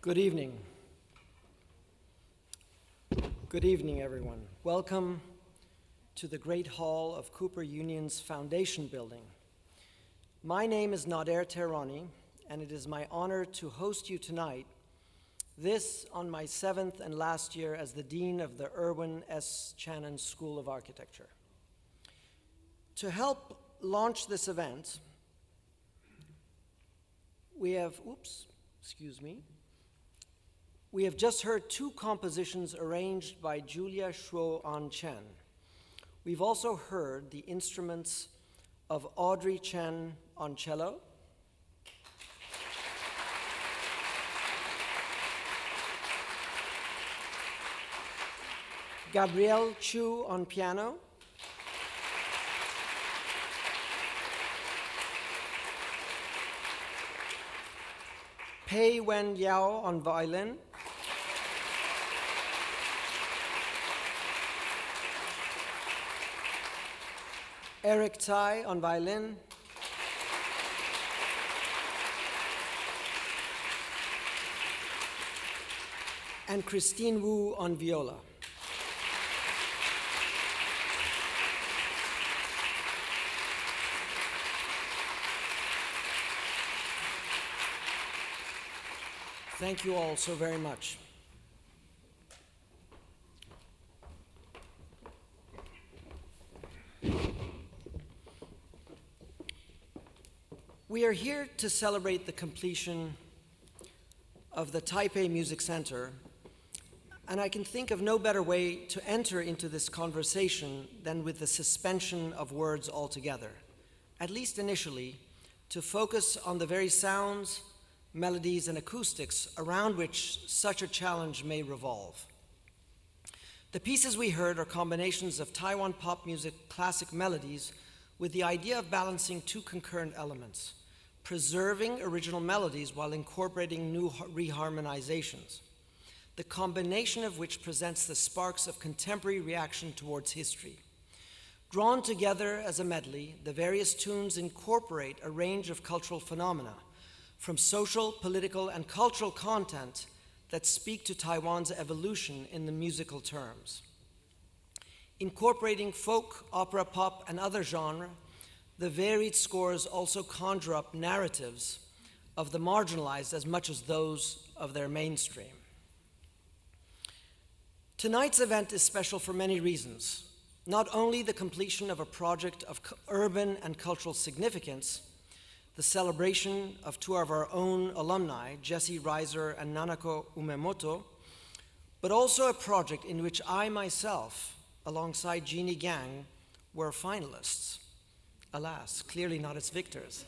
Good evening. Good evening, everyone. Welcome to the Great Hall of Cooper Union's foundation building. My name is Nader Tehrani, and it is my honor to host you tonight, this on my 7th and last year as the Dean of the Irwin S. Chanin School of Architecture. To help launch this event, we have just heard two compositions arranged by Juliana Shuo-An Chen. We've also heard the instruments of Audrey Chen on cello, Gabrielle Chou on piano, Peiwen Liao on violin, Tsai on violin, and Christine Wu on viola. Thank you all so very much. We are here to celebrate the completion of the Taipei Music Center, and I can think of no better way to enter into this conversation than with the suspension of words altogether, at least initially, to focus on the very sounds, melodies, and acoustics around which such a challenge may revolve. The pieces we heard are combinations of Taiwan pop music classic melodies with the idea of balancing two concurrent elements: preserving original melodies while incorporating new reharmonizations, the combination of which presents the sparks of contemporary reaction towards history. Drawn together as a medley, the various tunes incorporate a range of cultural phenomena, from social, political, and cultural content that speak to Taiwan's evolution in the musical terms. Incorporating folk, opera, pop, and other genres, the varied scores also conjure up narratives of the marginalized as much as those of their mainstream. Tonight's event is special for many reasons. Not only the completion of a project of urban and cultural significance, the celebration of two of our own alumni, Jesse Reiser and Nanako Umemoto, but also a project in which I myself, alongside Jeannie Gang, were finalists. Alas, clearly not its victors.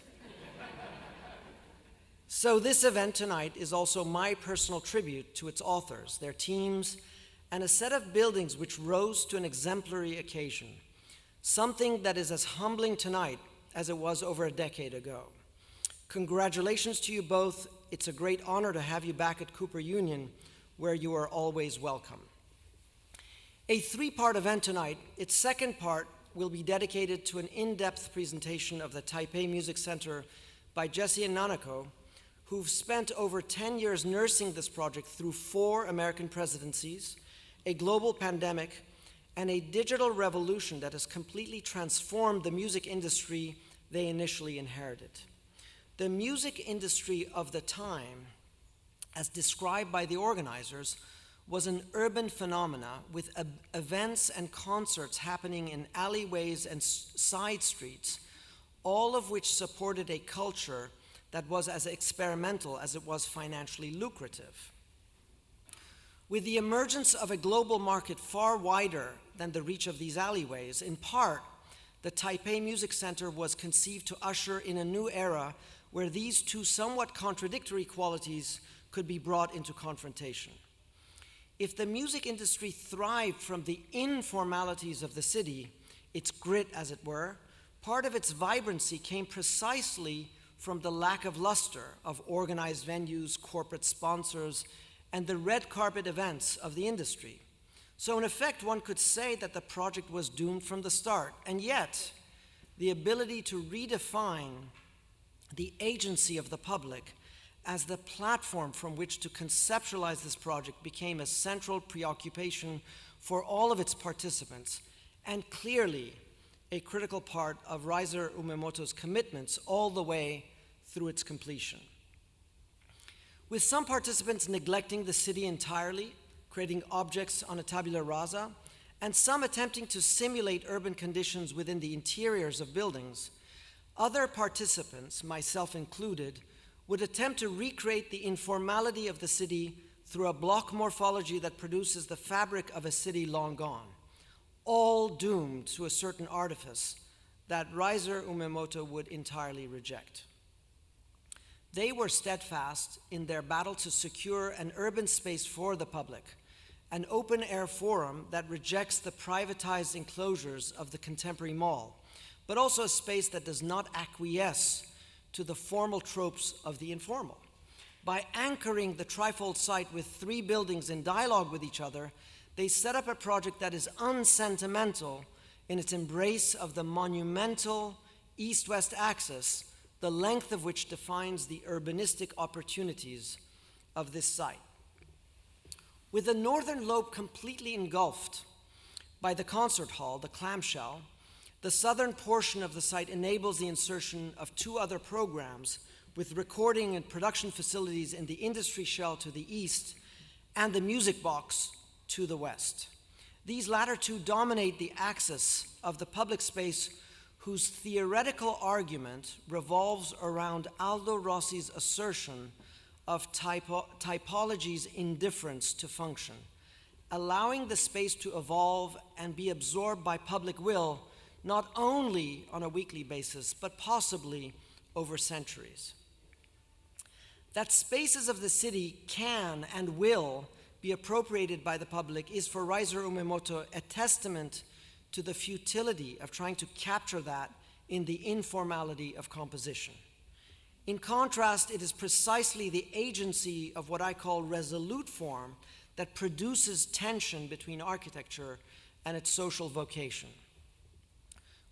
So this event tonight is also my personal tribute to its authors, their teams, and a set of buildings which rose to an exemplary occasion, something that is as humbling tonight as it was over a decade ago. Congratulations to you both. It's a great honor to have you back at Cooper Union, where you are always welcome. A three-part event tonight. Its second part will be dedicated to an in-depth presentation of the Taipei Music Center by Jesse and Nanako, who've spent over 10 years nursing this project through 4 American presidencies, a global pandemic, and a digital revolution that has completely transformed the music industry they initially inherited. The music industry of the time, as described by the organizers, was an urban phenomena with events and concerts happening in alleyways and side streets, all of which supported a culture that was as experimental as it was financially lucrative. With the emergence of a global market far wider than the reach of these alleyways, in part, the Taipei Music Center was conceived to usher in a new era where these two somewhat contradictory qualities could be brought into confrontation. If the music industry thrived from the informalities of the city, its grit as it were, part of its vibrancy came precisely from the lack of luster of organized venues, corporate sponsors, and the red carpet events of the industry. So in effect, one could say that the project was doomed from the start, and yet the ability to redefine the agency of the public as the platform from which to conceptualize this project became a central preoccupation for all of its participants, and clearly a critical part of Reiser+Umemoto's commitments all the way through its completion. With some participants neglecting the city entirely, creating objects on a tabula rasa, and some attempting to simulate urban conditions within the interiors of buildings, other participants, myself included, would attempt to recreate the informality of the city through a block morphology that produces the fabric of a city long gone, all doomed to a certain artifice that Reiser+Umemoto would entirely reject. They were steadfast in their battle to secure an urban space for the public, an open-air forum that rejects the privatized enclosures of the contemporary mall, but also a space that does not acquiesce to the formal tropes of the informal. By anchoring the trifold site with 3 buildings in dialogue with each other, they set up a project that is unsentimental in its embrace of the monumental east-west axis, the length of which defines the urbanistic opportunities of this site. With the northern lobe completely engulfed by the concert hall, the clamshell, the southern portion of the site enables the insertion of 2 other programs with recording and production facilities in the industry shell to the east and the music box to the west. These latter 2 dominate the axis of the public space, whose theoretical argument revolves around Aldo Rossi's assertion of typology's indifference to function, allowing the space to evolve and be absorbed by public will, not only on a weekly basis, but possibly over centuries. That spaces of the city can and will be appropriated by the public is for Reiser+Umemoto a testament to the futility of trying to capture that in the informality of composition. In contrast, it is precisely the agency of what I call resolute form that produces tension between architecture and its social vocation.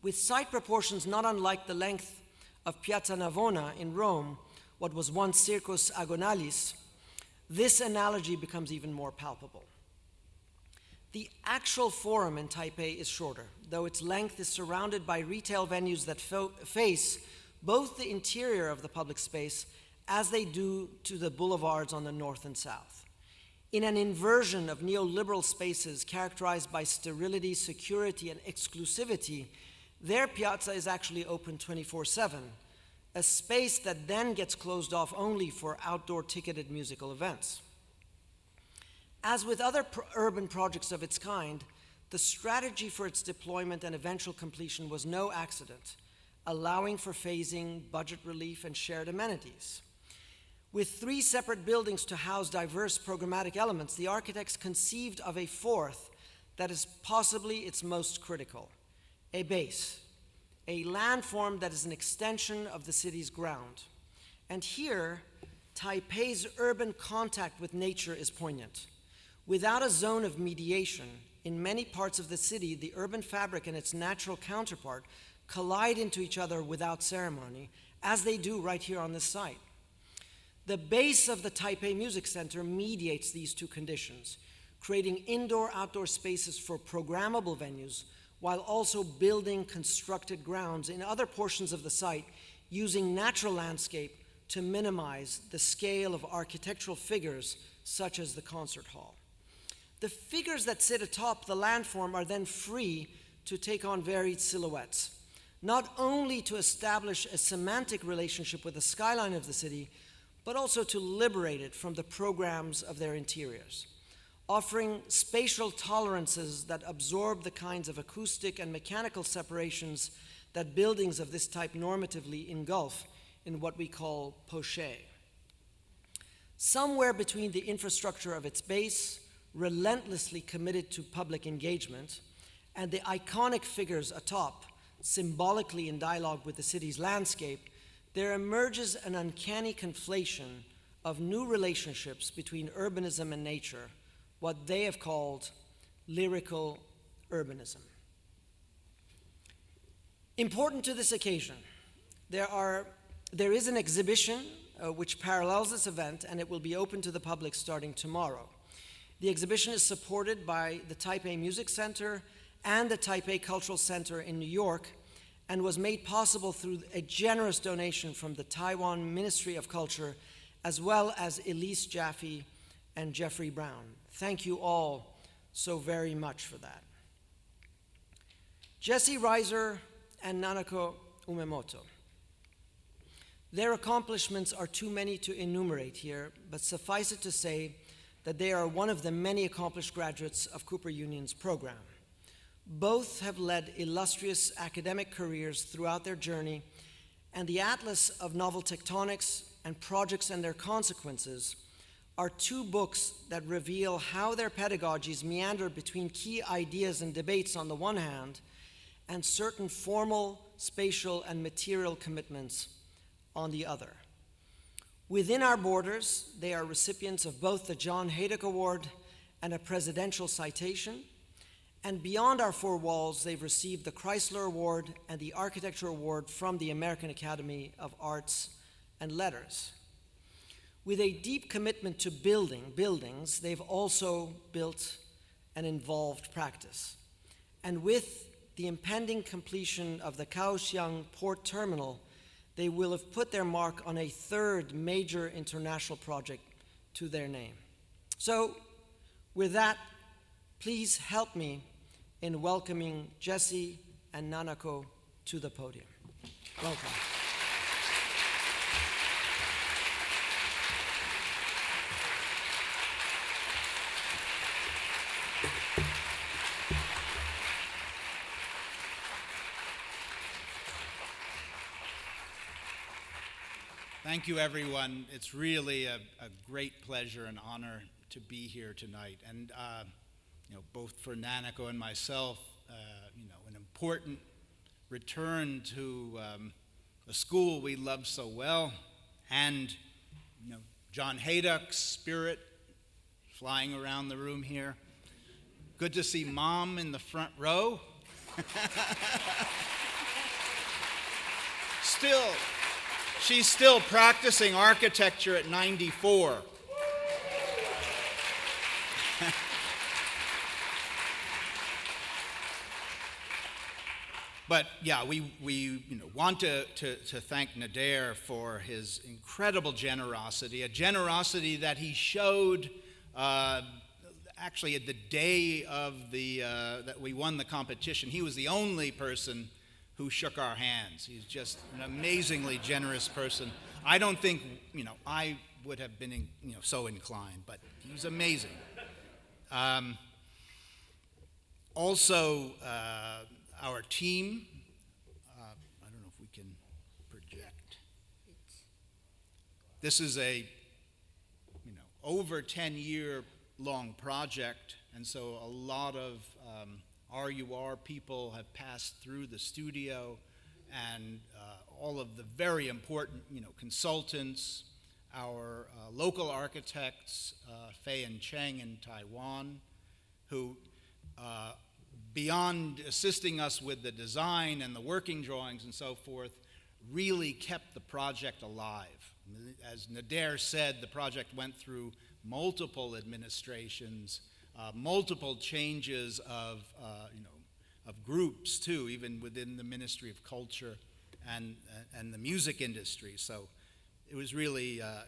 With site proportions not unlike the length of Piazza Navona in Rome, what was once Circus Agonalis, this analogy becomes even more palpable. The actual forum in Taipei is shorter, though its length is surrounded by retail venues that face both the interior of the public space as they do to the boulevards on the north and south. In an inversion of neoliberal spaces characterized by sterility, security, and exclusivity, their piazza is actually open 24/7, a space that then gets closed off only for outdoor ticketed musical events. As with other urban projects of its kind, the strategy for its deployment and eventual completion was no accident, allowing for phasing, budget relief, and shared amenities. With 3 separate buildings to house diverse programmatic elements, the architects conceived of a 4th that is possibly its most critical, a base, a landform that is an extension of the city's ground. And here, Taipei's urban contact with nature is poignant. Without a zone of mediation, in many parts of the city, the urban fabric and its natural counterpart collide into each other without ceremony, as they do right here on this site. The base of the Taipei Music Center mediates these 2 conditions, creating indoor-outdoor spaces for programmable venues, while also building constructed grounds in other portions of the site, using natural landscape to minimize the scale of architectural figures such as the concert hall. The figures that sit atop the landform are then free to take on varied silhouettes, not only to establish a semantic relationship with the skyline of the city, but also to liberate it from the programs of their interiors, offering spatial tolerances that absorb the kinds of acoustic and mechanical separations that buildings of this type normatively engulf in what we call poché. Somewhere between the infrastructure of its base, relentlessly committed to public engagement, and the iconic figures atop, symbolically in dialogue with the city's landscape, there emerges an uncanny conflation of new relationships between urbanism and nature, what they have called lyrical urbanism. Important to this occasion, there is an exhibition which parallels this event, and it will be open to the public starting tomorrow. The exhibition is supported by the Taipei Music Center and the Taipei Cultural Center in New York, and was made possible through a generous donation from the Taiwan Ministry of Culture, as well as Elise Jaffe and Jeffrey Brown. Thank you all so very much for that. Jesse Reiser and Nanako Umemoto. Their accomplishments are too many to enumerate here, but suffice it to say that they are one of the many accomplished graduates of Cooper Union's program. Both have led illustrious academic careers throughout their journey, and the Atlas of Novel Tectonics and Projects and Their Consequences are two books that reveal how their pedagogies meander between key ideas and debates on the one hand, and certain formal, spatial, and material commitments on the other. Within our borders, they are recipients of both the John Haydock Award and a presidential citation, and beyond our four walls, they've received the Chrysler Award and the Architecture Award from the American Academy of Arts and Letters. With a deep commitment to buildings, they've also built an involved practice. And with the impending completion of the Kaohsiung Port Terminal, they will have put their mark on a third major international project to their name. So, with that, please help me in welcoming Jesse and Nanako to the podium. Welcome. Thank you, everyone. It's really a great pleasure and honor to be here tonight. And both for Nanako and myself, an important return to a school we love so well, and John Haydock's spirit flying around the room here. Good to see Mom in the front row. She's still practicing architecture at 94. But yeah, we want to thank Nader for his incredible generosity, a generosity that he showed actually at the day of that we won the competition. He was the only person who shook our hands. He's just an amazingly generous person. I don't think, I would have been, so inclined, but he's amazing. Also, our team, I don't know if we can project. This is a, over 10-year long project, and so a lot of RUR people have passed through the studio, and all of the very important, consultants, our local architects, Fei and Cheng in Taiwan, who, beyond assisting us with the design and the working drawings and so forth, really kept the project alive. As Nader said, the project went through multiple administrations, multiple changes of groups too, even within the Ministry of Culture and the music industry. So it was really a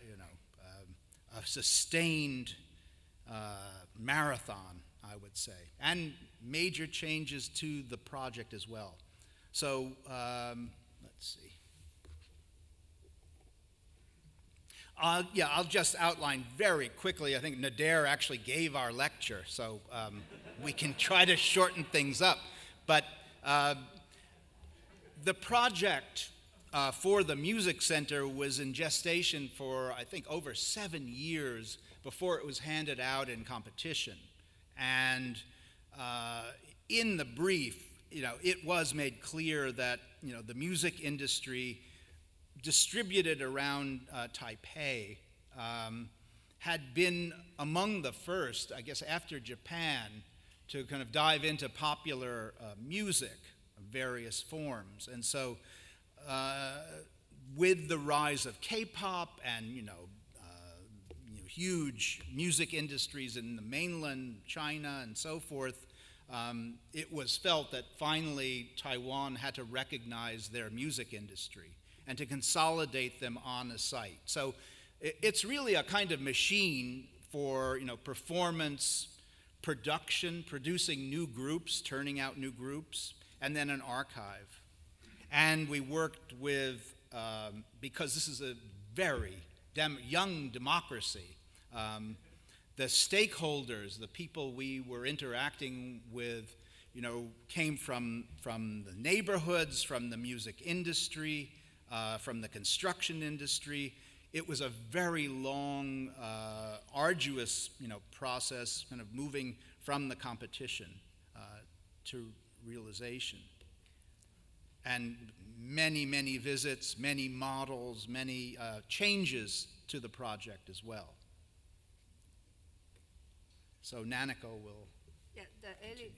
sustained marathon, I would say, and major changes to the project as well. So let's see. I'll just outline very quickly. I think Nader actually gave our lecture, so we can try to shorten things up. But the project for the Music Center was in gestation for, I think, over 7 years before it was handed out in competition. And in the brief, it was made clear that, the music industry distributed around Taipei had been among the first, I guess, after Japan, to kind of dive into popular music of various forms. And so with the rise of K-pop and, huge music industries in the mainland China and so forth, it was felt that finally Taiwan had to recognize their music industry and to consolidate them on a site. So it's really a kind of machine for performance, production, producing new groups, turning out new groups, and then an archive. And we worked with, because this is a very young democracy, the stakeholders, the people we were interacting with, came from the neighborhoods, from the music industry, from the construction industry. It was a very long, arduous, process, kind of moving from the competition to realization. And many, many visits, many models, many changes to the project as well. So Nanako will. Yeah,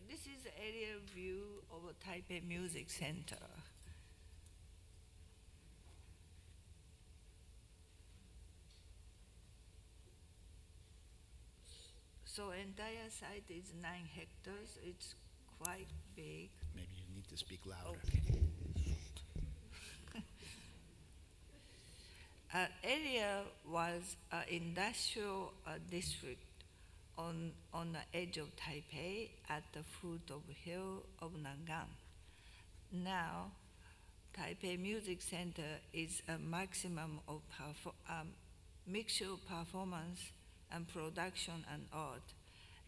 this is the aerial view of a Taipei Music Center. So entire site is 9 hectares. It's quite big. Maybe you need to speak louder. Okay. Area was an industrial district on the edge of Taipei at the foot of the hill of Nangang. Now, Taipei Music Center is a maximum of mixture of performance and production and art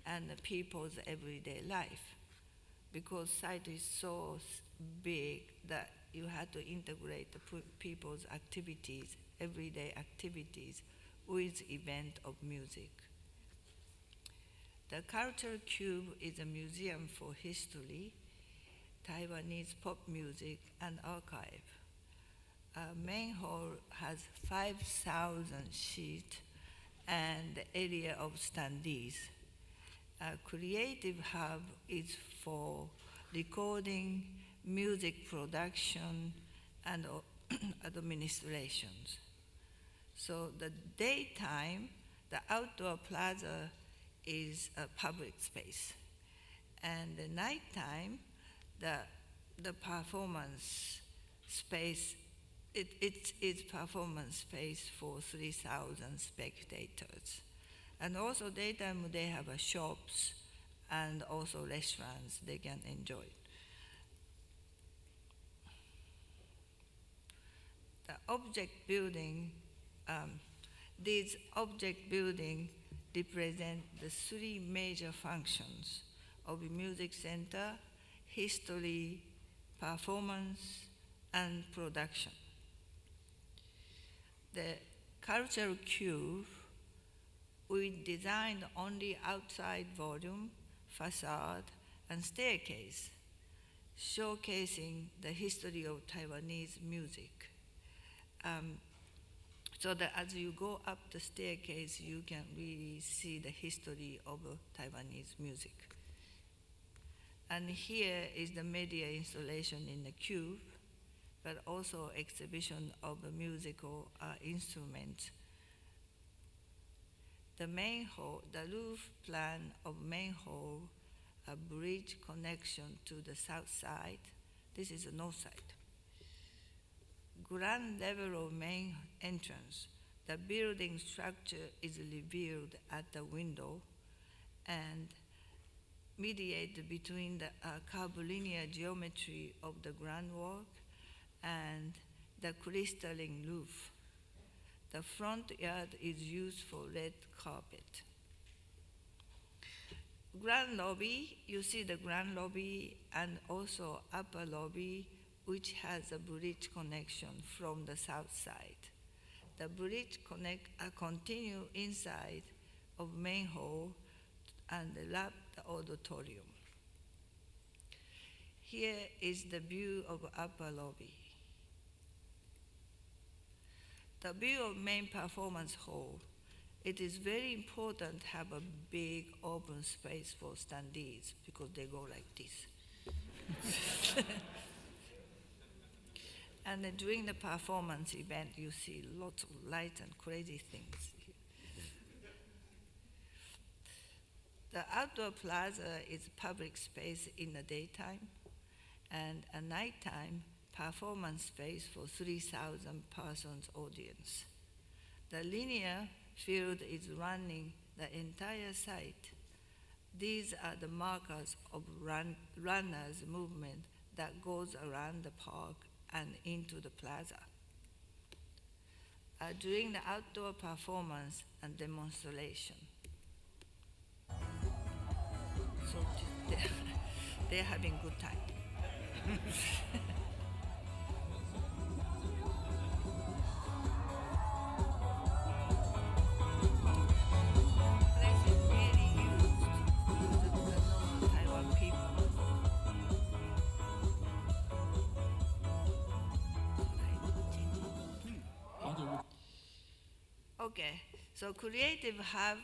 and the people's everyday life, because site is so big that you had to integrate the people's activities, everyday activities, with event of music. The Culture Cube is a museum for history, Taiwanese pop music, and archive. Main hall has 5,000 seats and the area of standees. Creative hub is for recording, music production, and administrations. So the daytime, the outdoor plaza is a public space. And the nighttime, the performance space, it's performance space for 3,000 spectators. And also daytime they have shops and also restaurants they can enjoy. The object building, these object building represent the 3 major functions of the music center: history, performance, and production. The cultural cube, we designed only outside volume, facade, and staircase, showcasing the history of Taiwanese music. So that as you go up the staircase, you can really see the history of Taiwanese music. And here is the media installation in the cube, but also exhibition of the musical instruments. The main hall, the roof plan of main hall, a bridge connection to the south side. This is the north side. Ground level of main entrance. The building structure is revealed at the window and mediate between the curvilinear geometry of the groundwork and the crystalline roof. The front yard is used for red carpet. Grand lobby, you see the grand lobby and also upper lobby, which has a bridge connection from the south side. The bridge continue inside of main hall and wrap the auditorium. Here is the view of upper lobby. The view of main performance hall. It is very important to have a big open space for standees because they go like this. And then during the performance event, you see lots of lights and crazy things. The outdoor plaza is public space in the daytime and a nighttime performance space for 3,000 persons audience. The linear field is running the entire site. These are the markers of runners' movement that goes around the park and into the plaza. During the outdoor performance and demonstration. So they're having good time. Place is really used to the normal Taiwan people. Okay, so creative hub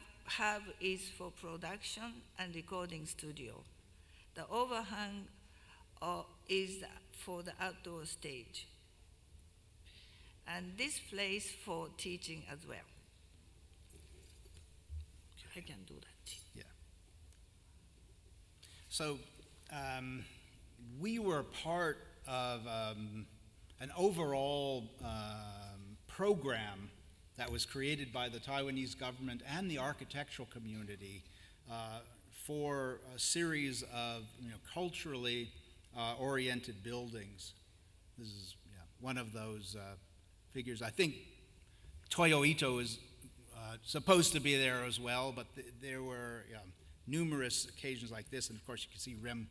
is for production and recording studio. The overhang is for the outdoor stage. And this place for teaching as well. I can do that. Yeah. So we were part of an overall program that was created by the Taiwanese government and the architectural community for a series of culturally oriented buildings. This is one of those figures. I think Toyo Ito is supposed to be there as well, but there were numerous occasions like this, and of course you can see Rem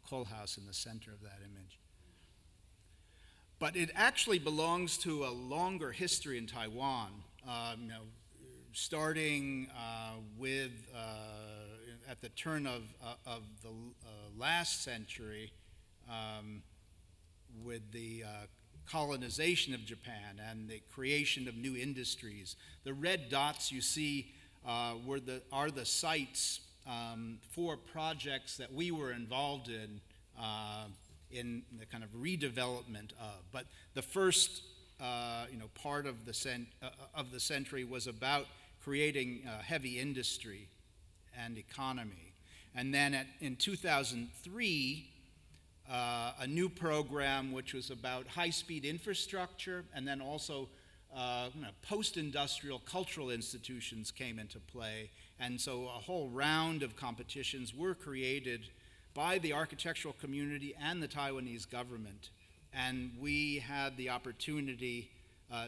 Koolhaas in the center of that image. But it actually belongs to a longer history in Taiwan, starting with at the turn of the last century with the colonization of Japan and the creation of new industries. The red dots you see are the sites for projects that we were involved in the kind of redevelopment of. But the first part of the century was about creating heavy industry and economy. And then in 2003, a new program which was about high-speed infrastructure, and then also post-industrial cultural institutions came into play. And so a whole round of competitions were created by the architectural community and the Taiwanese government. And we had the opportunity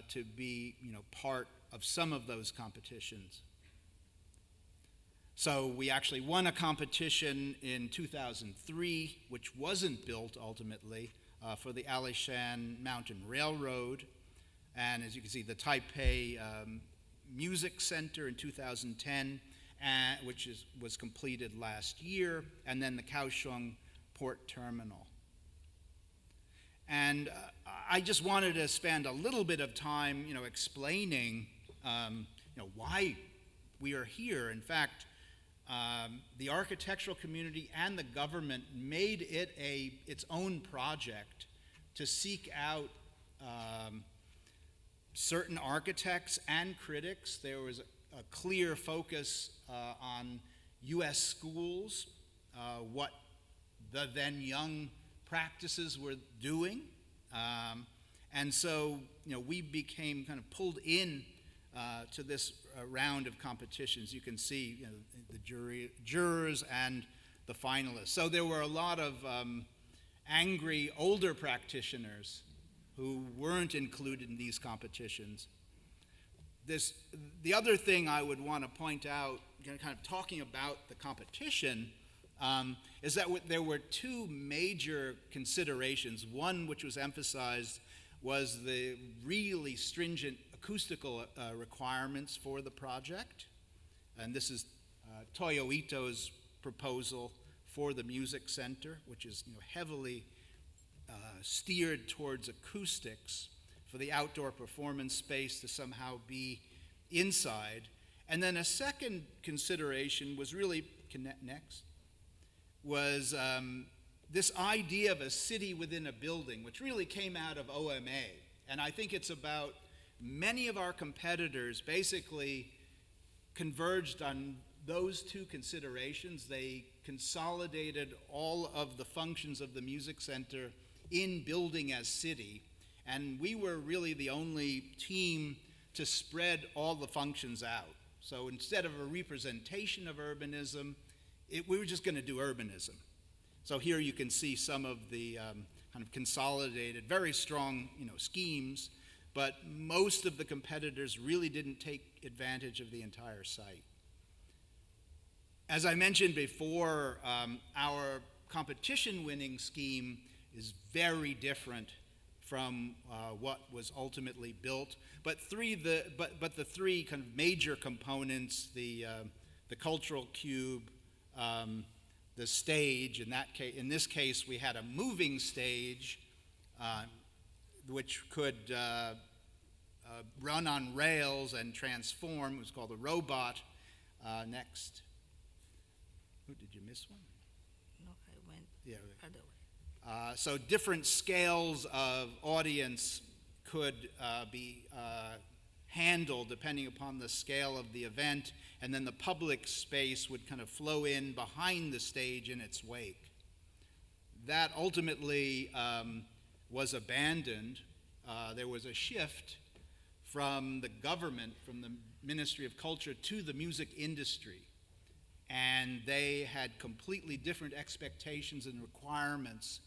to be part of some of those competitions. So we actually won a competition in 2003, which wasn't built ultimately, for the Alishan Mountain Railroad. And as you can see, the Taipei Music Center in 2010, which was completed last year, and then the Kaohsiung Port Terminal. And I just wanted to spend a little bit of time, explaining, why we are here. In fact, the architectural community and the government made it its own project to seek out certain architects and critics. There was a clear focus on U.S. schools, what the then young practices were doing. And so, we became kind of pulled in to this round of competitions. You can see the jurors and the finalists. So there were a lot of angry older practitioners who weren't included in these competitions. The other thing I would want to point out, kind of talking about the competition, is that there were two major considerations. One, which was emphasized, was the really stringent acoustical requirements for the project. And this is Toyo Ito's proposal for the music center, which is heavily steered towards acoustics for the outdoor performance space to somehow be inside. And then a second consideration was really, was this idea of a city within a building, which really came out of OMA. And I think it's about many of our competitors basically converged on those two considerations, they consolidated all of the functions of the music center in building as city, and we were really the only team to spread all the functions out. So instead of a representation of urbanism, we were just going to do urbanism. So here you can see some of the kind of consolidated, very strong, schemes, but most of the competitors really didn't take advantage of the entire site. As I mentioned before, our competition-winning scheme is very different from what was ultimately built. But the three kind of major components, the cultural cube, the stage. In this case, we had a moving stage, which could run on rails and transform. It was called a robot. Next. Oh, did you miss one? No, I went other way. So different scales of audience could be handled depending upon the scale of the event, and then the public space would kind of flow in behind the stage in its wake. That ultimately was abandoned. There was a shift from the government, from the Ministry of Culture, to the music industry. And they had completely different expectations and requirements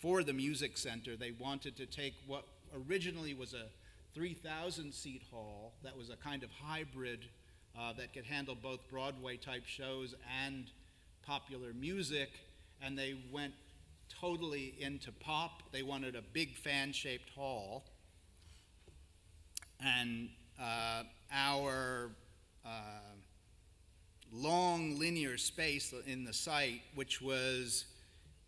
for the music center. They wanted to take what originally was a 3,000-seat hall that was a kind of hybrid that could handle both Broadway-type shows and popular music, and they went totally into pop. They wanted a big fan-shaped hall. And our long linear space in the site, which was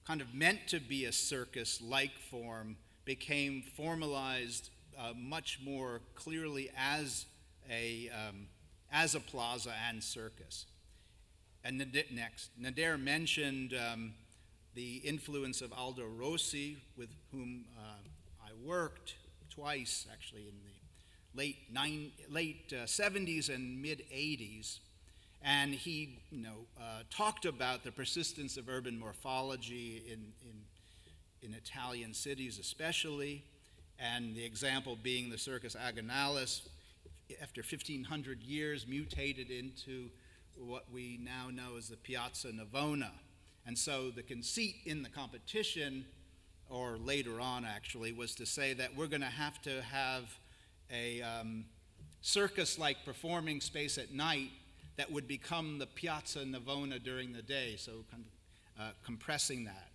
kind of meant to be a circus-like form, became formalized much more clearly as a plaza and circus. And next, Nader mentioned the influence of Aldo Rossi, with whom I worked twice, actually, in the late 70s and mid 80s. And he, talked about the persistence of urban morphology in Italian cities especially, and the example being the Circus Agonalis, after 1,500 years, mutated into what we now know as the Piazza Navona. And so the conceit in the competition, or later on actually, was to say that we're going to have a circus-like performing space at night that would become the Piazza Navona during the day, so kind of compressing that.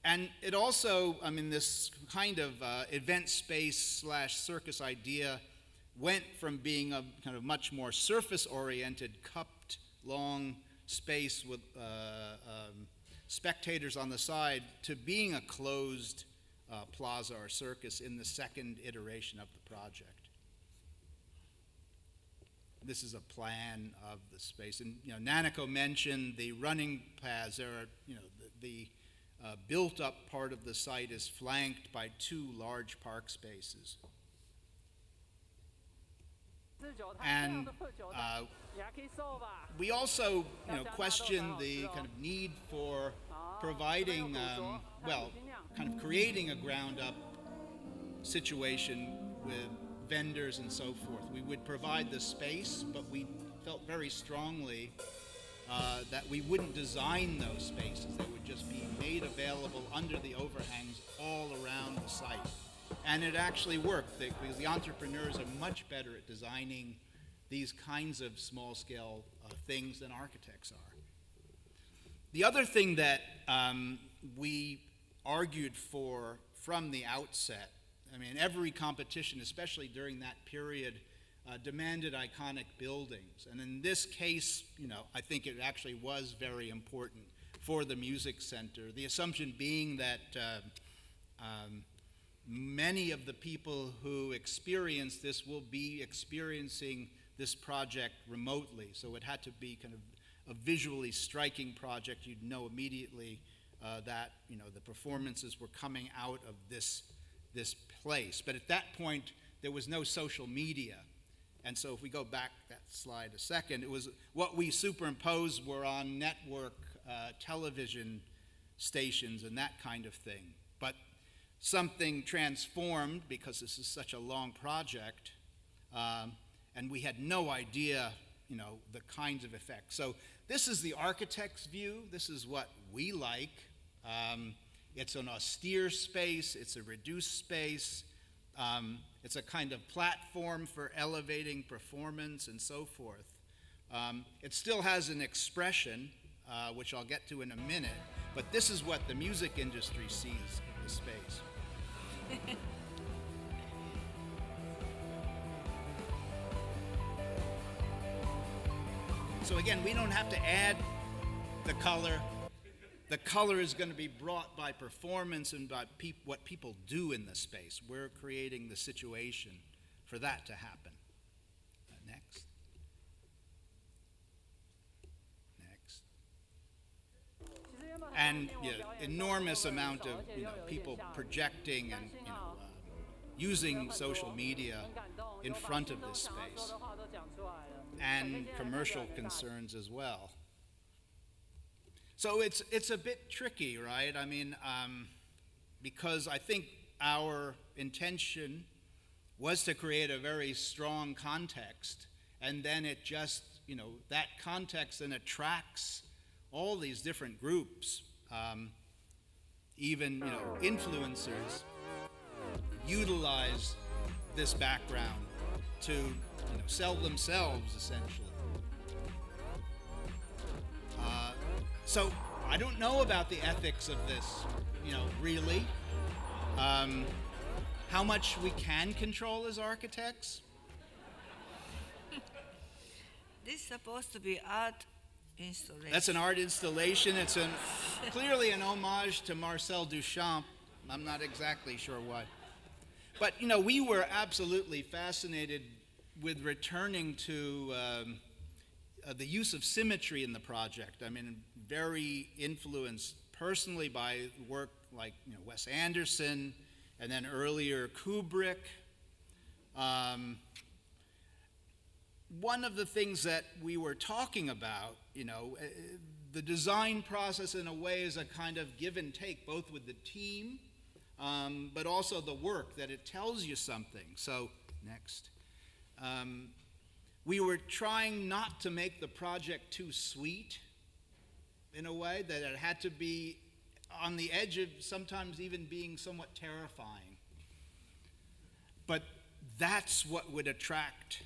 And it also, this kind of event space / circus idea went from being a kind of much more surface-oriented, cupped, long space with spectators on the side to being a closed plaza or circus in the second iteration of the project. This is a plan of the space. And Nanako mentioned the running paths. There are, the built-up part of the site is flanked by two large park spaces. And we also, question the kind of need for providing, kind of creating a ground-up situation with vendors and so forth. We would provide the space, but we felt very strongly that we wouldn't design those spaces. They would just be made available under the overhangs all around the site. And it actually worked, because the entrepreneurs are much better at designing these kinds of small-scale things than architects are. The other thing that we argued for from the outset, every competition, especially during that period, demanded iconic buildings. And in this case, I think it actually was very important for the music center. The assumption being that many of the people who experience this will be experiencing this project remotely. So it had to be kind of a visually striking project. You'd know immediately that the performances were coming out of this place. But at that point, there was no social media. And so if we go back that slide a second, it was what we superimposed were on network television stations and that kind of thing. But something transformed because this is such a long project, and we had no idea, the kinds of effects. So this is the architect's view. This is what we like. It's an austere space. It's a reduced space. It's a kind of platform for elevating performance and so forth. It still has an expression, which I'll get to in a minute, but this is what the music industry sees in the space. So again, we don't have to add the color. The color is going to be brought by performance and by what people do in the space. We're creating the situation for that to happen. Next. And enormous amount of people projecting and using social media in front of this space, and commercial concerns as well. So it's a bit tricky, right? I mean, because I think our intention was to create a very strong context, and then it just, that context then attracts all these different groups, even, influencers utilize this background to, sell themselves, essentially. So I don't know about the ethics of this, really. How much we can control as architects. This is supposed to be art installation. That's an art installation. It's clearly an homage to Marcel Duchamp. I'm not exactly sure why. But, we were absolutely fascinated with returning to the use of symmetry in the project. I mean, very influenced personally by work like Wes Anderson, and then earlier Kubrick. One of the things that we were talking about, the design process in a way is a kind of give and take, both with the team, but also the work, that it tells you something. So, next. We were trying not to make the project too sweet, in a way, that it had to be on the edge of sometimes even being somewhat terrifying. But that's what would attract,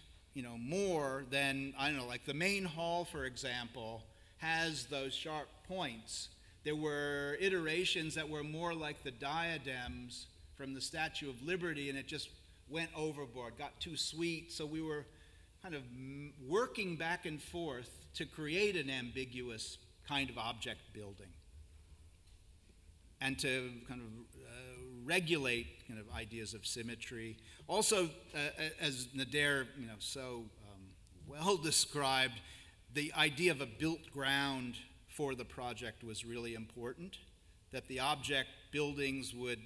more than, like the main hall, for example, has those sharp points. There were iterations that were more like the diadems from the Statue of Liberty, and it just went overboard, got too sweet, so we were kind of working back and forth to create an ambiguous kind of object building and to kind of regulate kind of ideas of symmetry. Also, as Nader so well described, the idea of a built ground for the project was really important, that the object buildings would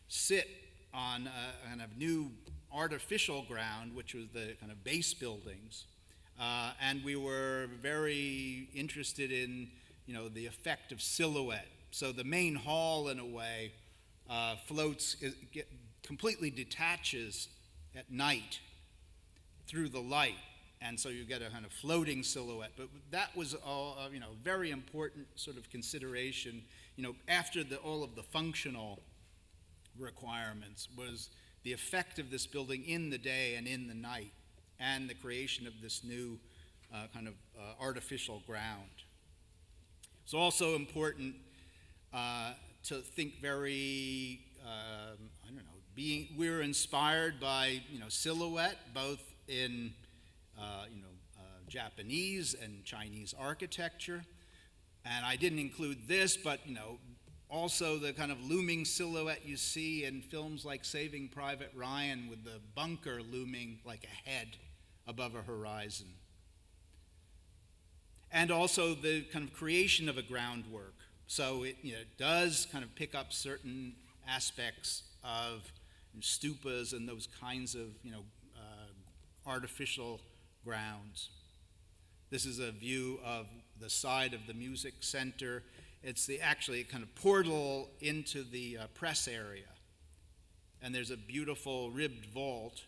sit on a kind of new artificial ground, which was the kind of base buildings. And we were very interested in, the effect of silhouette. So the main hall, in a way, completely detaches at night through the light. And so you get a kind of floating silhouette. But that was all, very important sort of consideration, after all of the functional requirements, was the effect of this building in the day and in the night, and the creation of this new kind of artificial ground. It's also important to think very, we were inspired by, silhouette, both in, Japanese and Chinese architecture. And I didn't include this, but, also the kind of looming silhouette you see in films like Saving Private Ryan, with the bunker looming like a head above a horizon. And also the kind of creation of a groundwork. So it does kind of pick up certain aspects of stupas and those kinds of artificial grounds. This is a view of the side of the music center. It's actually a kind of portal into the press area. And there's a beautiful ribbed vault,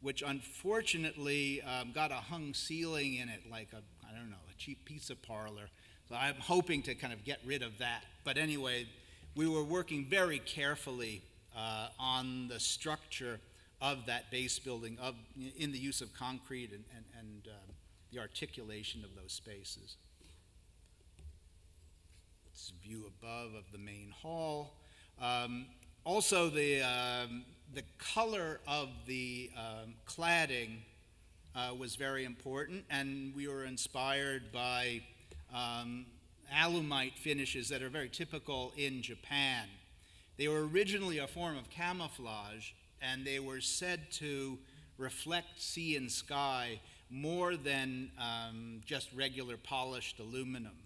which unfortunately got a hung ceiling in it, like a cheap pizza parlor. So I'm hoping to kind of get rid of that. But anyway, we were working very carefully on the structure of that base building, in the use of concrete and the articulation of those spaces. It's a view above of the main hall. Also, the color of the cladding was very important, and we were inspired by alumite finishes that are very typical in Japan. They were originally a form of camouflage, and they were said to reflect sea and sky more than just regular polished aluminum.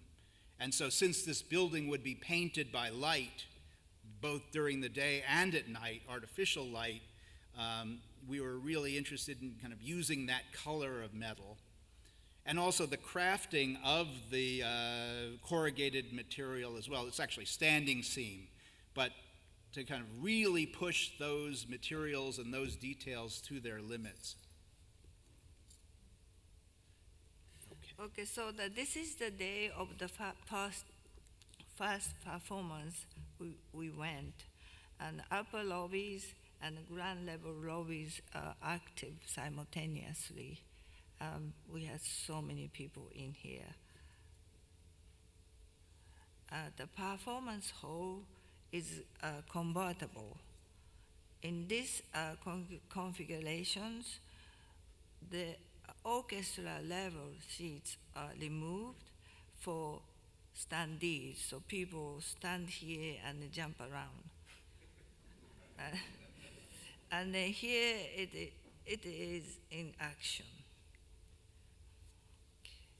And so since this building would be painted by light, both during the day and at night, artificial light, we were really interested in kind of using that color of metal. And also the crafting of the corrugated material as well. It's actually standing seam, but to kind of really push those materials and those details to their limits. Okay, so this is the day of the first performance we went, and upper lobbies and ground level lobbies are active simultaneously. We had so many people in here. The performance hall is convertible. In these configurations, the orchestra level seats are removed for standees, so people stand here and jump around. And then here it is in action.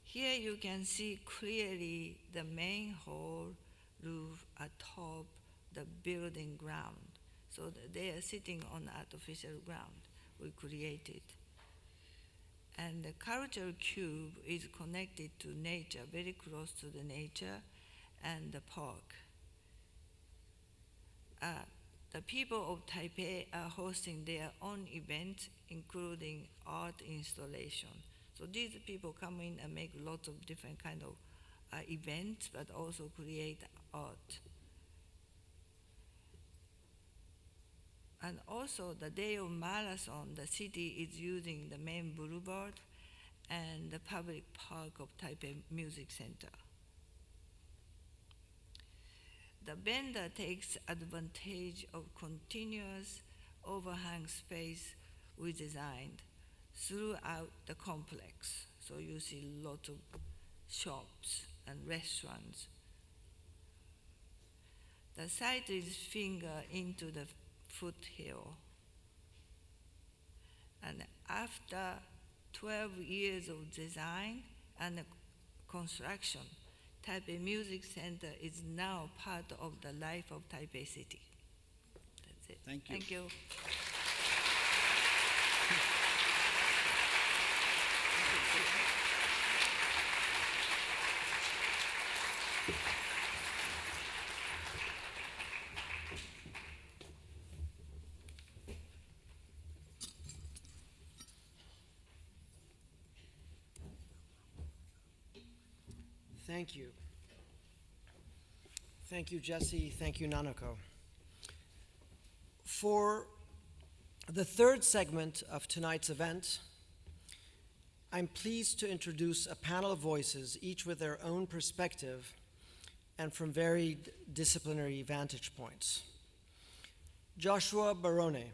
Here you can see clearly the main hall roof atop the building ground. So they are sitting on artificial ground we created. And the cultural cube is connected to nature, very close to the nature and the park. The people of Taipei are hosting their own events, including art installation. So these people come in and make lots of different kind of events, but also create art. And also the day of marathon, the city is using the main boulevard and the public park of Taipei Music Center. The vendor takes advantage of continuous overhang space we designed throughout the complex. So you see lots of shops and restaurants. The site is fingered into the foothill. And after 12 years of design and construction, Taipei Music Center is now part of the life of Taipei City. That's it. Thank you. Thank you. Thank you. Thank you, Jesse. Thank you, Nanako. For the third segment of tonight's event, I'm pleased to introduce a panel of voices, each with their own perspective and from varied disciplinary vantage points. Joshua Barone.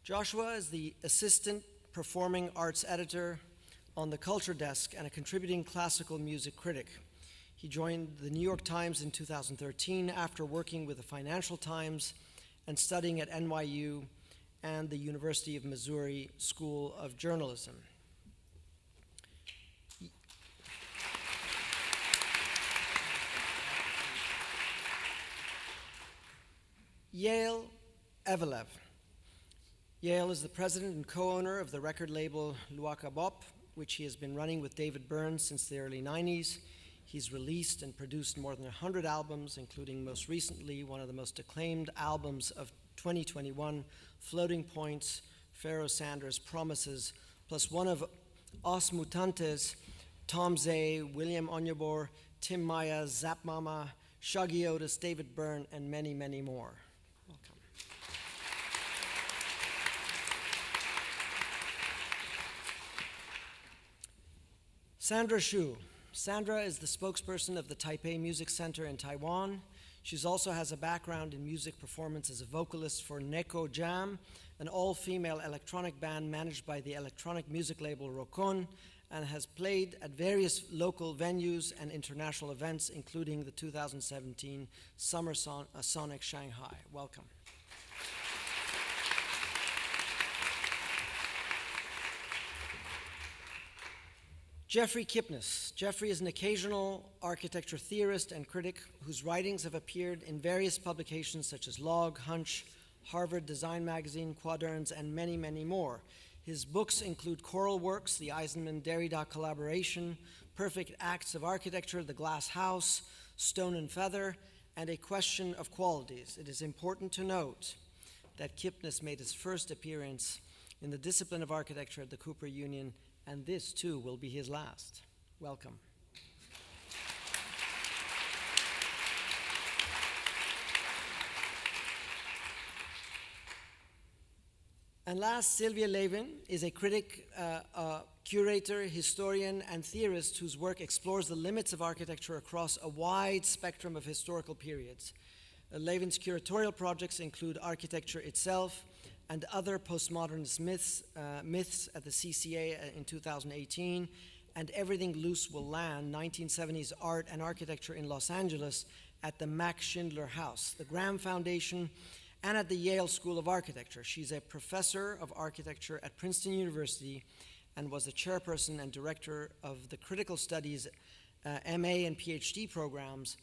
Joshua is the Assistant Performing Arts Editor on the Culture Desk and a contributing classical music critic. He joined the New York Times in 2013 after working with the Financial Times and studying at NYU and the University of Missouri School of Journalism. Yale Evelev. Yale is the president and co-owner of the record label Luaka Bop, which he has been running with David Byrne since the early 90s. He's released and produced more than 100 albums, including most recently one of the most acclaimed albums of 2021, Floating Points, Pharaoh Sanders' Promises, plus one of Os Mutantes, Tom Zay, William Onyebor, Tim Maya, Zap Mama, Shuggy Otis, David Byrne, and many, many more. Welcome. Sandra Hsu. Sandra is the spokesperson of the Taipei Music Center in Taiwan. She also has a background in music performance as a vocalist for Neko Jam, an all-female electronic band managed by the electronic music label Rokon, and has played at various local venues and international events, including the 2017 Summer Sonic Shanghai. Welcome. Jeffrey Kipnis. Jeffrey is an occasional architecture theorist and critic whose writings have appeared in various publications such as Log, Hunch, Harvard Design Magazine, Quaderns, and many, many more. His books include Choral Works, the Eisenman-Derrida Collaboration, Perfect Acts of Architecture, The Glass House, Stone and Feather, and A Question of Qualities. It is important to note that Kipnis made his first appearance in the discipline of architecture at the Cooper Union, and this too will be his last. Welcome. And last, Sylvia Lavin is a critic, curator, historian, and theorist whose work explores the limits of architecture across a wide spectrum of historical periods. Lavin's curatorial projects include Architecture Itself and Other Postmodernist Myths at the CCA in 2018, and Everything Loose Will Land, 1970s Art and Architecture in Los Angeles at the Max Schindler House, the Graham Foundation, and at the Yale School of Architecture. She's a professor of architecture at Princeton University and was a chairperson and director of the Critical Studies MA and PhD programs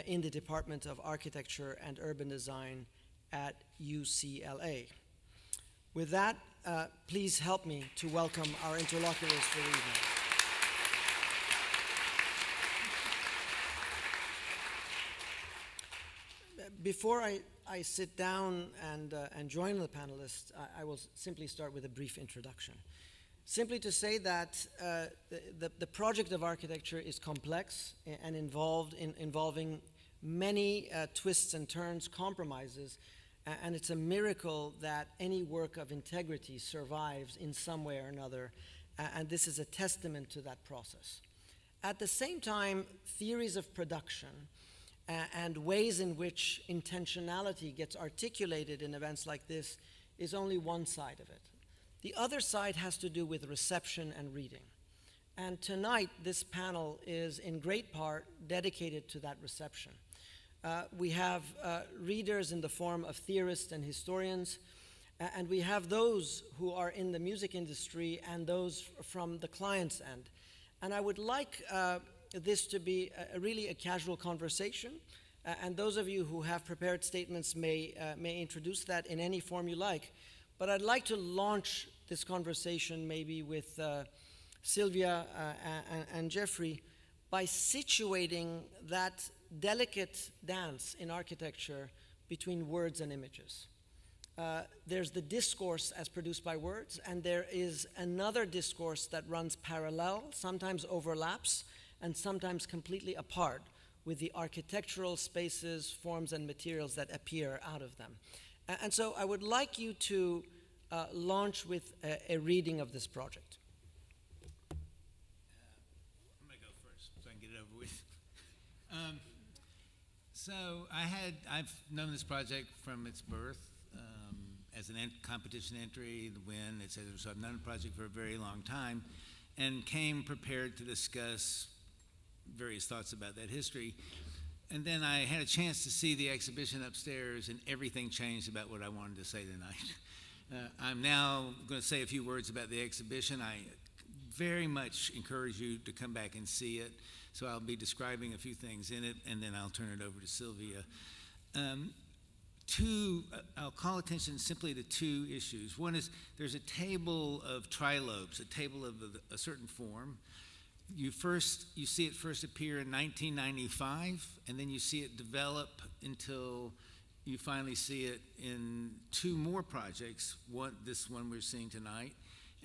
in the Department of Architecture and Urban Design at UCLA. With that, please help me to welcome our interlocutors for the evening. Before I sit down and join the panelists, I will simply start with a brief introduction. Simply to say that the project of architecture is complex and involving many twists and turns, compromises, and it's a miracle that any work of integrity survives in some way or another, and this is a testament to that process. At the same time, theories of production and ways in which intentionality gets articulated in events like this is only one side of it. The other side has to do with reception and reading. And tonight, this panel is in great part dedicated to that reception. We have readers in the form of theorists and historians, and we have those who are in the music industry and those from the client's end. And I would like this to be really a casual conversation, and those of you who have prepared statements may introduce that in any form you like. But I'd like to launch this conversation maybe with Sylvia and Jeffrey by situating that delicate dance in architecture between words and images. There's the discourse as produced by words, and there is another discourse that runs parallel, sometimes overlaps, and sometimes completely apart with the architectural spaces, forms, and materials that appear out of them. And so I would like you to launch with a reading of this project. I'm going to go first so I can get it over with. So I've known this project from its birth as a competition entry, the win, et cetera. So I've known the project for a very long time and came prepared to discuss various thoughts about that history. And then I had a chance to see the exhibition upstairs, and everything changed about what I wanted to say tonight. I'm now going to say a few words about the exhibition. I very much encourage you to come back and see it. So I'll be describing a few things in it, and then I'll turn it over to Sylvia. I'll call attention simply to two issues. One is there's a table of trilobes, a table of a certain form. You see it first appear in 1995, and then you see it develop until you finally see it in two more projects, this one we're seeing tonight,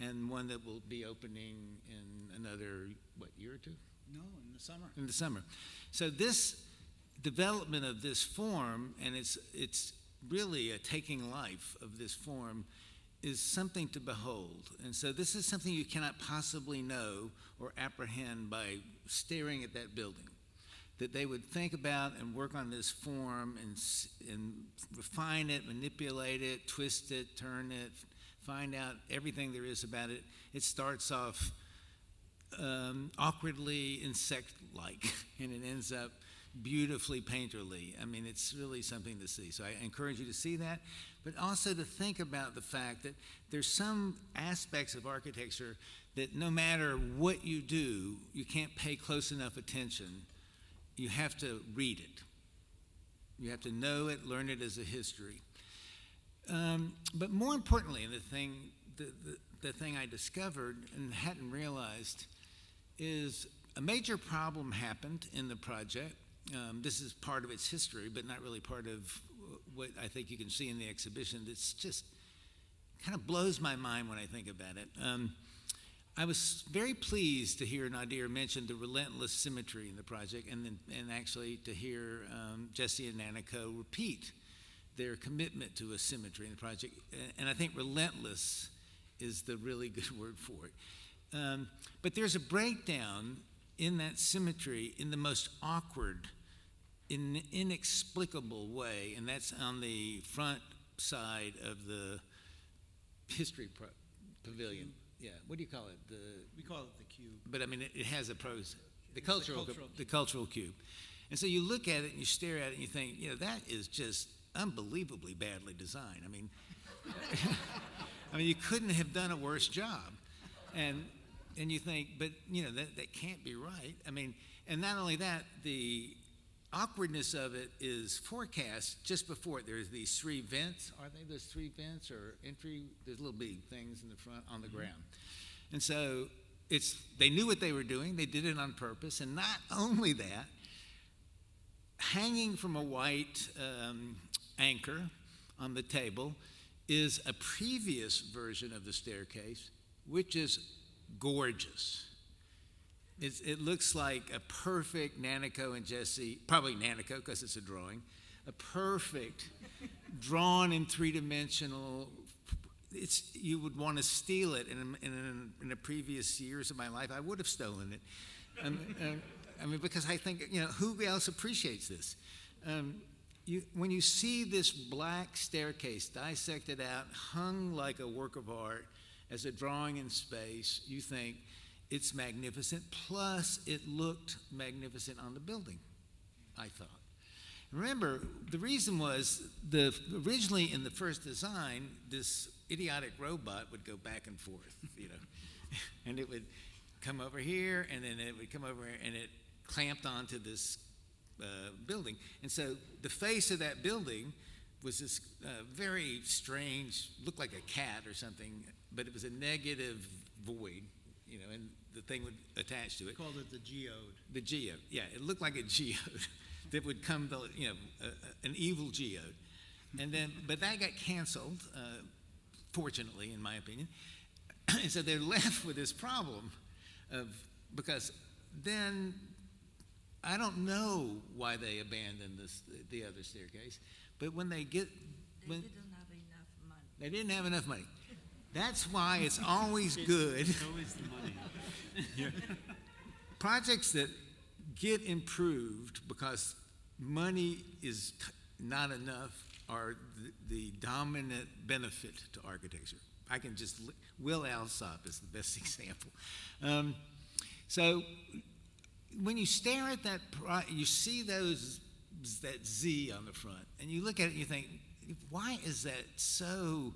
and one that will be opening in another, year or two? No, in the summer. In the summer. So this development of this form, and it's really a taking life of this form, is something to behold. And so this is something you cannot possibly know or apprehend by staring at that building. That they would think about and work on this form and refine it, manipulate it, twist it, turn it, find out everything there is about it. It starts off awkwardly insect-like, and it ends up beautifully painterly. I mean, it's really something to see. So I encourage you to see that, but also to think about the fact that there's some aspects of architecture that no matter what you do, you can't pay close enough attention. You have to read it. You have to know it, learn it as a history. But more importantly, the thing I discovered and hadn't realized is a major problem happened in the project. This is part of its history, but not really part of what I think you can see in the exhibition. It's just kind of blows my mind when I think about it. I was very pleased to hear Nader mention the relentless symmetry in the project, and actually to hear Jesse and Nanako repeat their commitment to a symmetry in the project. And I think relentless is the really good word for it. But there's a breakdown in that symmetry in the most awkward, inexplicable way, and that's on the front side of the history pavilion. Yeah, what do you call it? We call it the cube. But I mean, it has a pros. The cultural cube. And so you look at it and you stare at it and you think, that is just unbelievably badly designed. I mean, you couldn't have done a worse job. And you think, but that can't be right. I mean, and not only that, the awkwardness of it is forecast just before it. There's these three vents. Are they those three vents or entry? There's little bitty things in the front on the ground. And so they knew what they were doing. They did it on purpose. And not only that, hanging from a white anchor on the table is a previous version of the staircase, which is gorgeous. It looks like a perfect Nanako and Jesse, probably Nanako because it's a drawing, a perfect drawn in three-dimensional. You would want to steal it. In the previous years of my life, I would have stolen it. Because I think, who else appreciates this? When you see this black staircase dissected out, hung like a work of art as a drawing in space, you think it's magnificent. Plus, it looked magnificent on the building, I thought. Remember, the reason was originally in the first design, this idiotic robot would go back and forth, and it would come over here, and then it would come over here, and it clamped onto this building. And so the face of that building was this very strange, looked like a cat or something, but it was a negative void, and the thing would attach to it. We called it the geode. The geode, yeah, it looked like a geode that would come, an evil geode. And then, but that got canceled, fortunately, in my opinion. And so they're left with this problem because then I don't know why they abandoned the other staircase, but when they get... They didn't have enough money. They didn't have enough money. That's why it's always good. It's always the money. Yeah. Projects that get improved because money is not enough are the dominant benefit to architecture. I can just, Will Alsop is the best example. So when you stare at that, you see that Z on the front, and you look at it and you think, why is that so?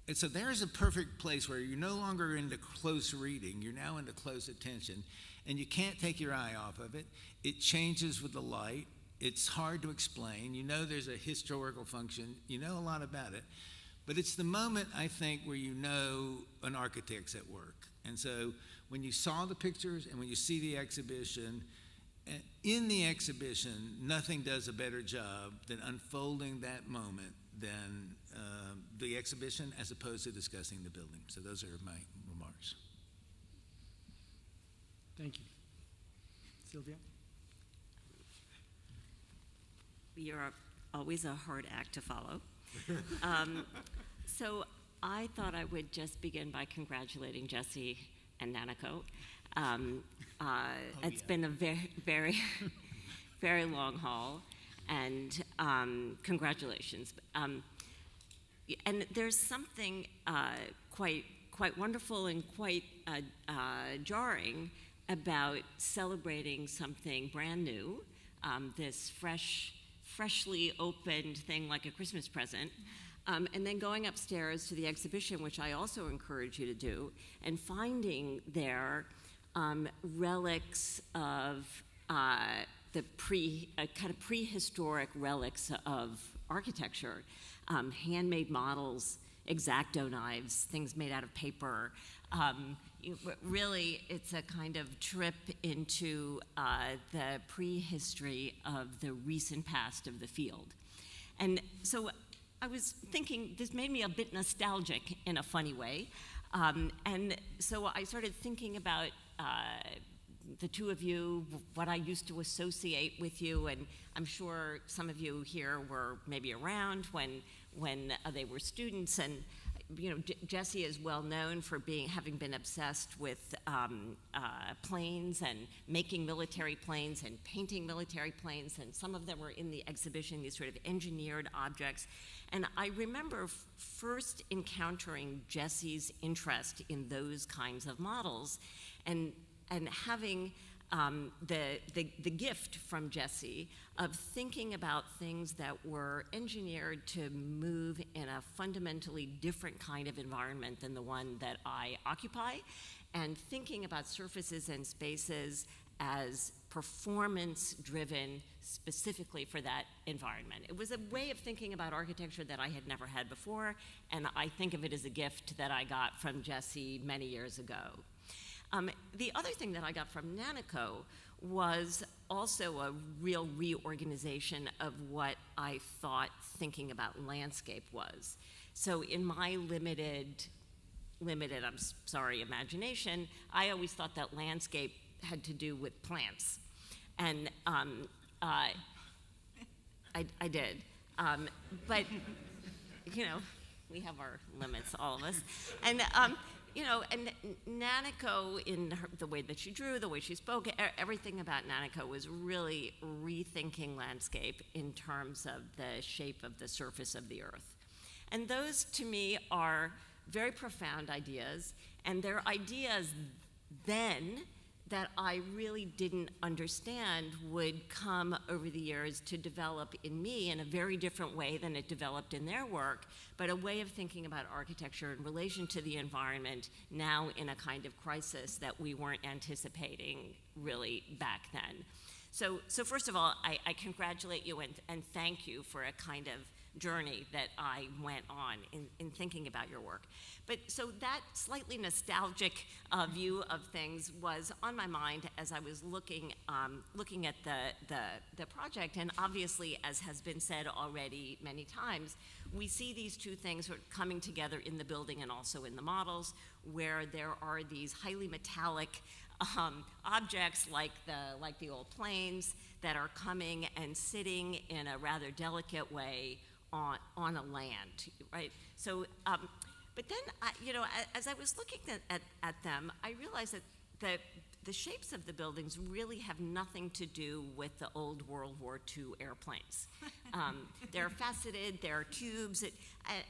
And so there's a perfect place where you're no longer into close reading, you're now into close attention, and you can't take your eye off of it. It changes with the light, It's hard to explain. You know there's a historical function. You know a lot about it. But it's the moment, I think, where you know an architect's at work. And so when you saw the pictures and when you see the exhibition, in the exhibition, nothing does a better job than unfolding that moment than the exhibition as opposed to discussing the building. So those are my remarks. Thank you. Sylvia? You're always a hard act to follow. So I thought I would just begin by congratulating Jesse and Nanako. It's been a very, very, very long haul, and congratulations. And there's something quite wonderful and quite jarring about celebrating something brand new, this freshly opened thing like a Christmas present, and then going upstairs to the exhibition, which I also encourage you to do, and finding there relics of the kind of prehistoric relics of architecture, handmade models, X-Acto knives, things made out of paper. Really, it's a kind of trip into the prehistory of the recent past of the field. And so I was thinking, this made me a bit nostalgic in a funny way. And so I started thinking about the two of you, what I used to associate with you, and I'm sure some of you here were maybe around when they were students. And you know, Jesse is well known for having been obsessed with planes and making military planes and painting military planes, and some of them were in the exhibition, these sort of engineered objects. And I remember first encountering Jesse's interest in those kinds of models, and having the gift from Jesse of thinking about things that were engineered to move in a fundamentally different kind of environment than the one that I occupy, and thinking about surfaces and spaces as performance-driven specifically for that environment. It was a way of thinking about architecture that I had never had before, and I think of it as a gift that I got from Jesse many years ago. The other thing that I got from Nanako was also a real reorganization of what I thought thinking about landscape was. So in my limited, I'm sorry, imagination, I always thought that landscape had to do with plants. And I did. But, you know, we have our limits, all of us. And, you know, and Nanako, in the way that she drew, the way she spoke, everything about Nanako was really rethinking landscape in terms of the shape of the surface of the earth. And those, to me, are very profound ideas, and they're ideas then that I really didn't understand would come over the years to develop in me in a very different way than it developed in their work, but a way of thinking about architecture in relation to the environment now in a kind of crisis that we weren't anticipating really back then. So first of all, I congratulate you and thank you for a kind of journey that I went on in thinking about your work. But so that slightly nostalgic view of things was on my mind as I was looking at the project. And obviously, as has been said already many times, we see these two things sort of coming together in the building and also in the models, where there are these highly metallic objects like the old planes that are coming and sitting in a rather delicate way on a land, right? So, but then, you know, as I was looking at them, I realized that the shapes of the buildings really have nothing to do with the old World War II airplanes. They're faceted, they're tubes,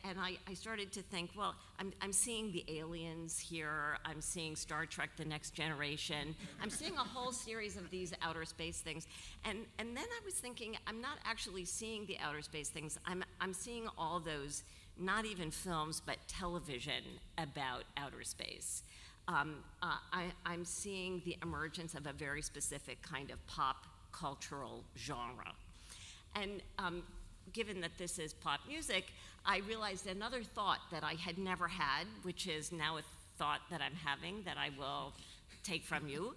and I started to think, well, I'm seeing the aliens here, I'm seeing Star Trek: The Next Generation, I'm seeing a whole series of these outer space things, and then I was thinking, I'm not actually seeing the outer space things, I'm seeing all those, not even films, but television about outer space. I'm seeing the emergence of a very specific kind of pop cultural genre. And given that this is pop music, I realized another thought that I had never had, which is now a thought that I'm having that I will take from you,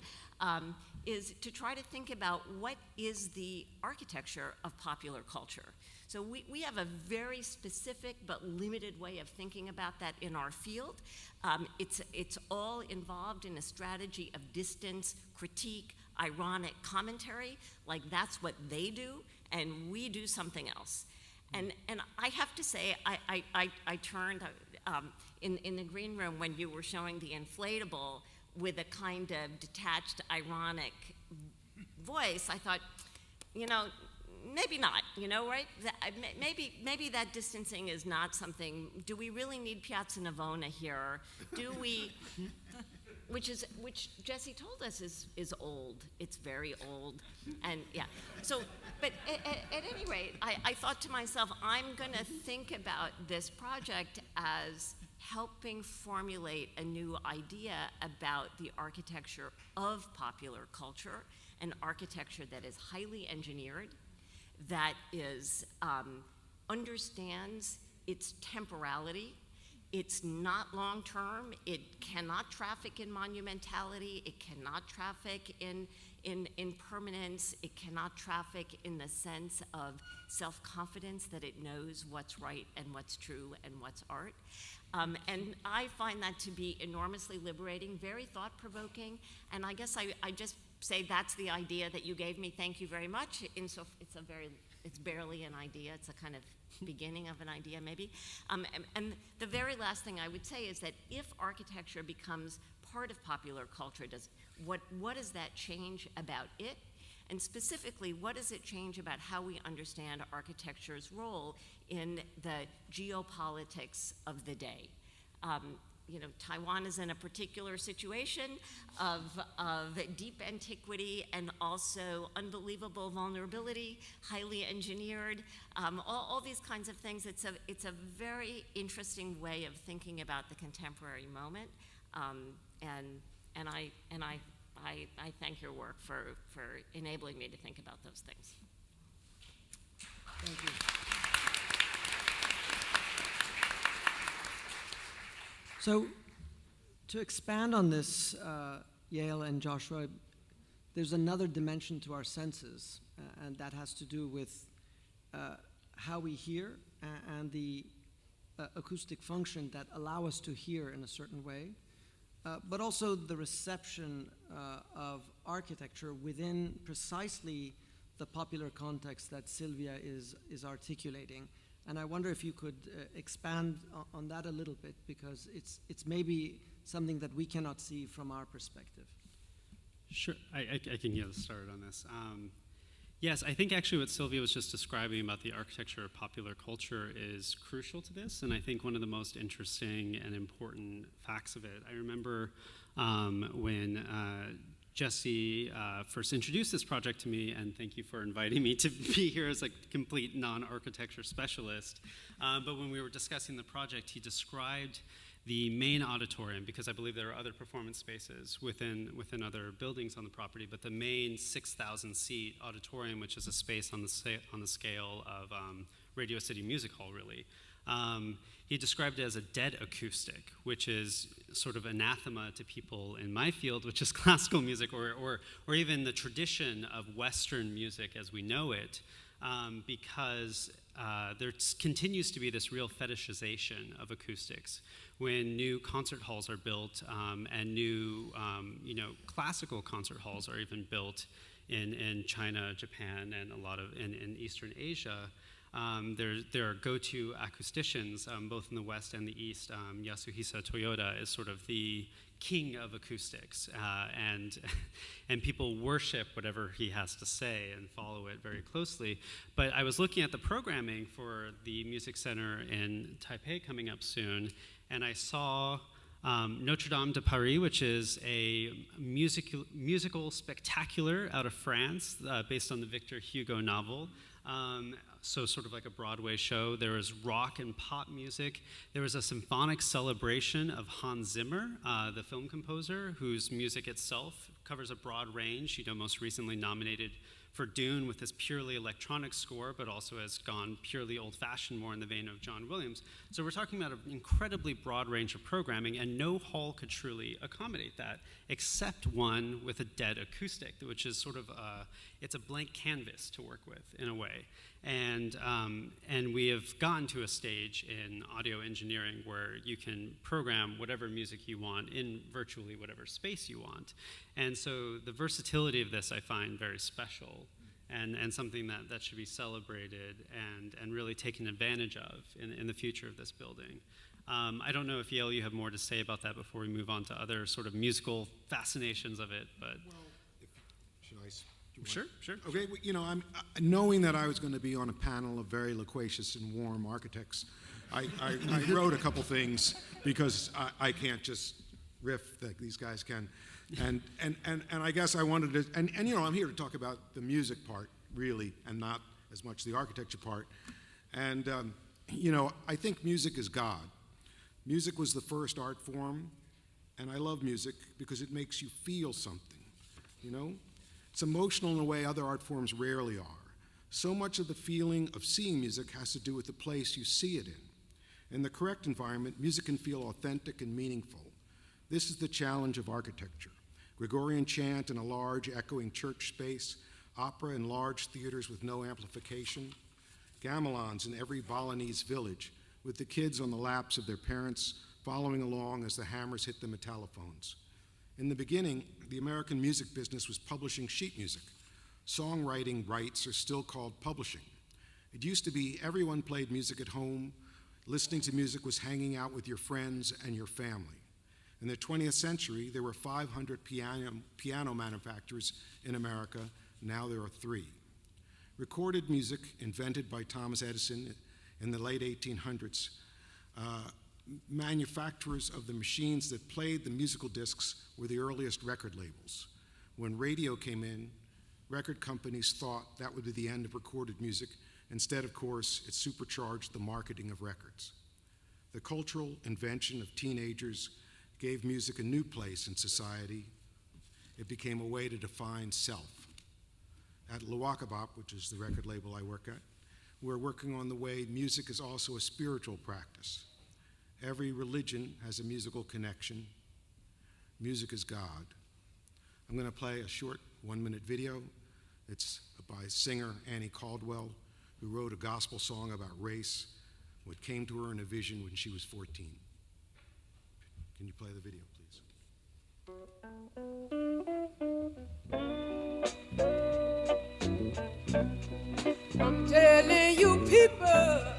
is to try to think about what is the architecture of popular culture. So we have a very specific but limited way of thinking about that in our field. It's all involved in a strategy of distance, critique, ironic commentary, like that's what they do, and we do something else. And I have to say, I turned in the green room when you were showing the inflatable with a kind of detached, ironic voice, I thought, maybe not, right? Maybe that distancing is not something. Do we really need Piazza Navona here? Do we? Which Jesse told us is old. It's very old, and yeah. So, but at any rate, I thought to myself, I'm going to think about this project as helping formulate a new idea about the architecture of popular culture, an architecture that is highly engineered, that is understands its temporality. It's not long-term. It cannot traffic in monumentality. It cannot traffic in permanence. It cannot traffic in the sense of self-confidence that it knows what's right and what's true and what's art. And I find that to be enormously liberating, very thought-provoking, and I guess I just say that's the idea that you gave me. Thank you very much. It's barely an idea. It's a kind of beginning of an idea, maybe. And the very last thing I would say is that if architecture becomes part of popular culture, what does that change about it? And specifically, what does it change about how we understand architecture's role in the geopolitics of the day? Taiwan is in a particular situation of deep antiquity and also unbelievable vulnerability, highly engineered, all these kinds of things. It's a very interesting way of thinking about the contemporary moment, and I thank your work for enabling me to think about those things. Thank you. So, to expand on this, Yale and Joshua, there's another dimension to our senses, and that has to do with how we hear and the acoustic function that allow us to hear in a certain way, but also the reception of architecture within precisely the popular context that Sylvia is articulating. And I wonder if you could expand on that a little bit, because it's maybe something that we cannot see from our perspective. Sure, I can get started on this. Yes, I think actually what Sylvia was just describing about the architecture of popular culture is crucial to this, and I think one of the most interesting and important facts of it. I remember when Jesse first introduced this project to me, and thank you for inviting me to be here as a complete non-architecture specialist. But when we were discussing the project, he described the main auditorium, because I believe there are other performance spaces within other buildings on the property, but the main 6,000-seat auditorium, which is a space on the scale of Radio City Music Hall, really. He described it as a dead acoustic, which is sort of anathema to people in my field, which is classical music, or even the tradition of Western music as we know it, because there continues to be this real fetishization of acoustics. When new concert halls are built and new classical concert halls are even built in China, Japan, and a lot of in Eastern Asia, there are go-to acousticians, both in the West and the East. Yasuhisa Toyoda is sort of the king of acoustics, and people worship whatever he has to say and follow it very closely. But I was looking at the programming for the Music Center in Taipei coming up soon, and I saw Notre Dame de Paris, which is a musical spectacular out of France, based on the Victor Hugo novel. So sort of like a Broadway show. There was rock and pop music. There was a symphonic celebration of Hans Zimmer, the film composer, whose music itself covers a broad range. Most recently nominated for Dune with this purely electronic score, but also has gone purely old-fashioned, more in the vein of John Williams. So we're talking about an incredibly broad range of programming, and no hall could truly accommodate that, except one with a dead acoustic, which is sort of it's a blank canvas to work with in a way. And we have gotten to a stage in audio engineering where you can program whatever music you want in virtually whatever space you want. And so the versatility of this I find very special and something that should be celebrated and really taken advantage of in the future of this building. I don't know if Yale, you have more to say about that before we move on to other sort of musical fascinations of it, but. Well, should I? Sure. Okay, well, you know, I'm knowing that I was going to be on a panel of very loquacious and warm architects. I wrote a couple things because I can't just riff like these guys can, and I guess I wanted to, and you know, I'm here to talk about the music part really, and not as much the architecture part. And you know, I think music is God. Music was the first art form, and I love music because it makes you feel something. You know. It's emotional in a way other art forms rarely are. So much of the feeling of seeing music has to do with the place you see it in. In the correct environment, music can feel authentic and meaningful. This is the challenge of architecture. Gregorian chant in a large, echoing church space, opera in large theaters with no amplification, gamelons in every Balinese village, with the kids on the laps of their parents following along as the hammers hit the metallophones. In the beginning, the American music business was publishing sheet music. Songwriting rights are still called publishing. It used to be everyone played music at home. Listening to music was hanging out with your friends and your family. In the 20th century, there were 500 piano manufacturers in America. Now there are 3. Recorded music, invented by Thomas Edison in the late 1800s, manufacturers of the machines that played the musical discs were the earliest record labels. When radio came in, record companies thought that would be the end of recorded music. Instead, of course, it supercharged the marketing of records. The cultural invention of teenagers gave music a new place in society. It became a way to define self. At Luaka Bop, which is the record label I work at, we're working on the way music is also a spiritual practice. Every religion has a musical connection. Music is God. I'm going to play a short 1-minute video. It's by singer Annie Caldwell, who wrote a gospel song about race, what came to her in a vision when she was 14. Can you play the video, please? I'm telling you people.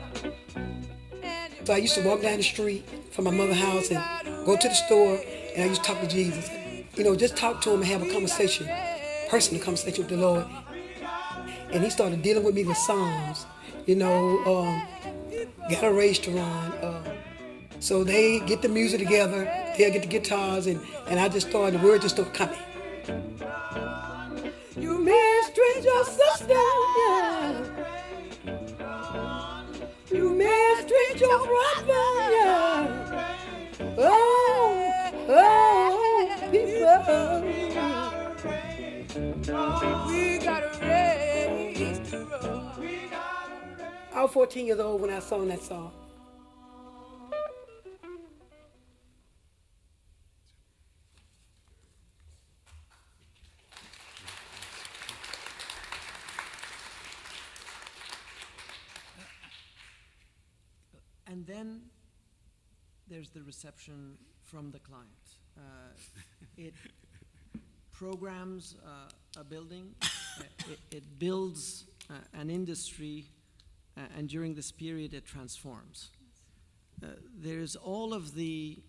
So I used to walk down the street from my mother's house and go to the store, and I used to talk to Jesus. You know, just talk to him and have a conversation, personal conversation with the Lord. And he started dealing with me with Psalms. You know, got a restaurant. So they get the music together, they'll get the guitars, and I just started, the words just started coming. You mistreat your sister, yeah. You mistreat your brother, yeah. Oh, people. We gotta raise the road. I was 14 years old when I sang that song. And then there's the reception from the client. It programs a building, it builds an industry, and during this period it transforms. There's all of the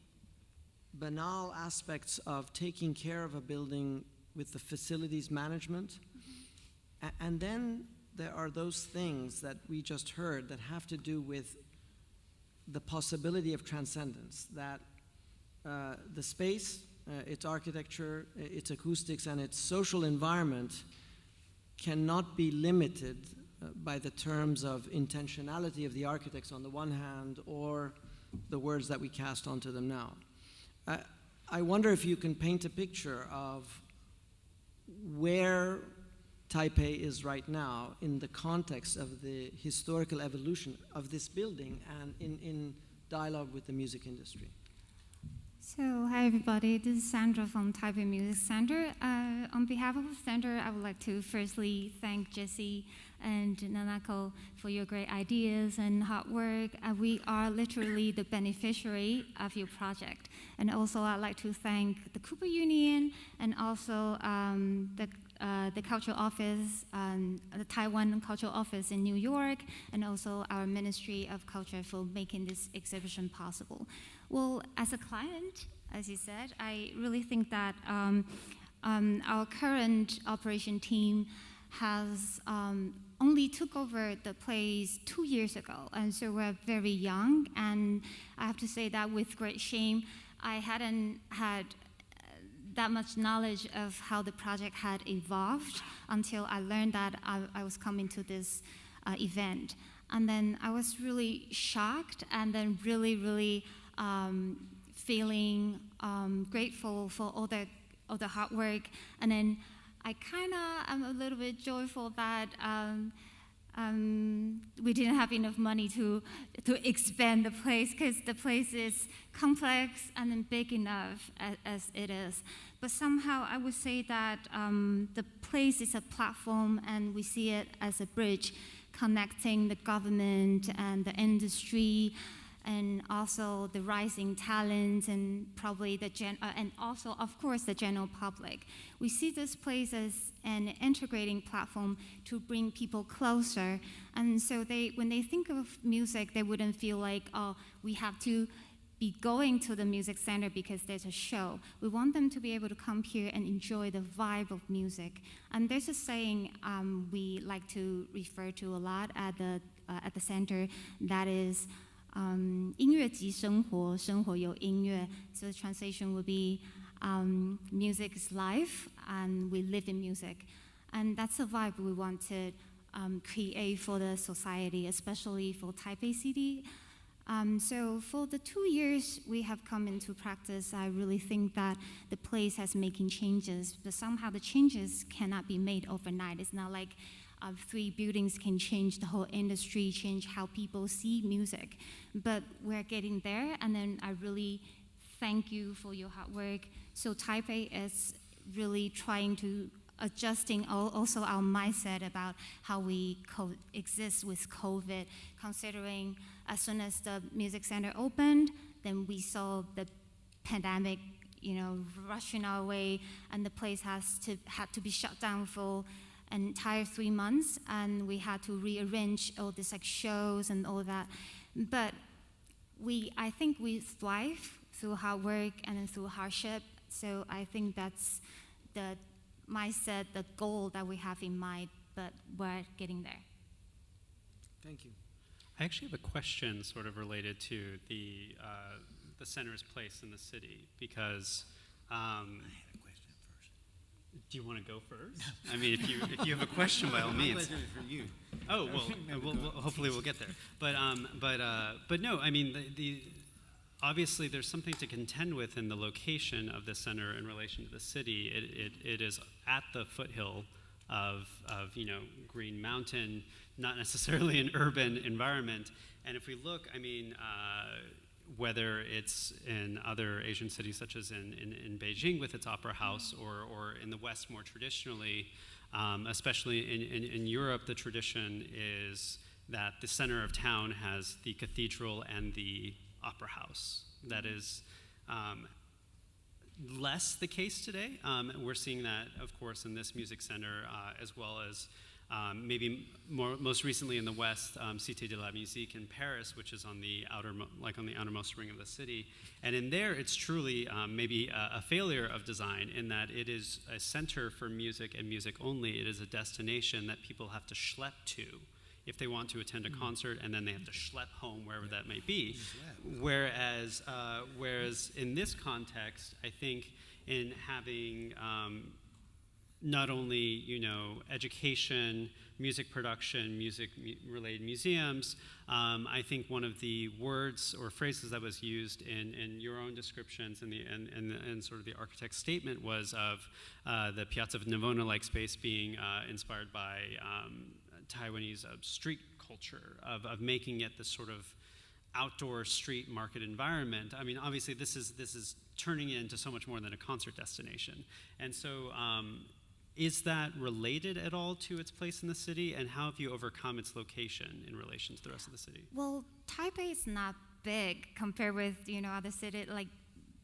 banal aspects of taking care of a building with the facilities management, and then there are those things that we just heard that have to do with the possibility of transcendence, that the space, its architecture, its acoustics, and its social environment cannot be limited by the terms of intentionality of the architects on the one hand, or the words that we cast onto them now. I wonder if you can paint a picture of where Taipei is right now in the context of the historical evolution of this building and in dialogue with the music industry? So, hi everybody, this is Sandra from Taipei Music Center. On behalf of the center, I would like to firstly thank Jesse and Nanako for your great ideas and hard work. We are literally the beneficiary of your project. And also I'd like to thank the Cooper Union and also the Cultural Office, the Taiwan Cultural Office in New York, and also our Ministry of Culture for making this exhibition possible. Well, as a client, as you said, I really think that our current operation team has only took over the place 2 years ago, and so we're very young, and I have to say that with great shame, I hadn't had that much knowledge of how the project had evolved until I learned that I was coming to this event. And then I was really shocked and then really feeling grateful for all the hard work. And then I kind of am a little bit joyful that we didn't have enough money to expand the place, because the place is complex and then big enough as it is. But somehow I would say that the place is a platform, and we see it as a bridge connecting the government and the industry, and also the rising talents, and probably and also, of course, the general public. We see this place as an integrating platform to bring people closer. And so when they think of music, they wouldn't feel like, oh, we have to be going to the music center because there's a show. We want them to be able to come here and enjoy the vibe of music. And there's a saying we like to refer to a lot at the center, that is, 音乐即生活，生活有音乐. So the translation would be, music is life, and we live in music. And that's the vibe we want to create for the society, especially for Taipei City. So for the 2 years we have come into practice, I really think that the place has making changes, but somehow the changes cannot be made overnight. It's not like 3 buildings can change the whole industry, change how people see music. But we're getting there, and then I really thank you for your hard work. So Taipei is really trying to adjusting also our mindset about how we coexist with COVID, considering as soon as the music center opened, then we saw the pandemic, rushing our way, and the place had to be shut down for an entire 3 months, and we had to rearrange all these shows and all that. But I think we thrive through hard work and through hardship. So I think that's the mindset, the goal that we have in mind, but we're getting there. Thank you. I actually have a question sort of related to the center's place in the city, because I had a question first. do you want to go first? I mean, if you have a question, by all means. My question is for you. Oh well, hopefully we'll get there. But no, I mean obviously there's something to contend with in the location of the center in relation to the city. It is at the foothill of Green Mountain, not necessarily an urban environment. And if we look, I mean, whether it's in other Asian cities such as in Beijing with its opera house, or in the West more traditionally, especially in Europe, the tradition is that the center of town has the cathedral and the opera house. That is less the case today. We're seeing that, of course, in this music center, as well as maybe most recently in the West, Cité de la Musique in Paris, which is on the outermost ring of the city. And in there, it's truly maybe a failure of design, in that it is a center for music and music only. It is a destination that people have to schlep to if they want to attend a concert, and then they have to schlep home, wherever that may be. Whereas in this context, I think in having not only education, music production, music-related museums. I think one of the words or phrases that was used in your own descriptions and sort of the architect's statement was of the Piazza of Navona-like space being inspired by Taiwanese street culture, of making it this sort of outdoor street market environment. I mean, obviously this is turning into so much more than a concert destination. And so is that related at all to its place in the city, and how have you overcome its location in relation to the rest of the city? Well, Taipei is not big compared with other cities, like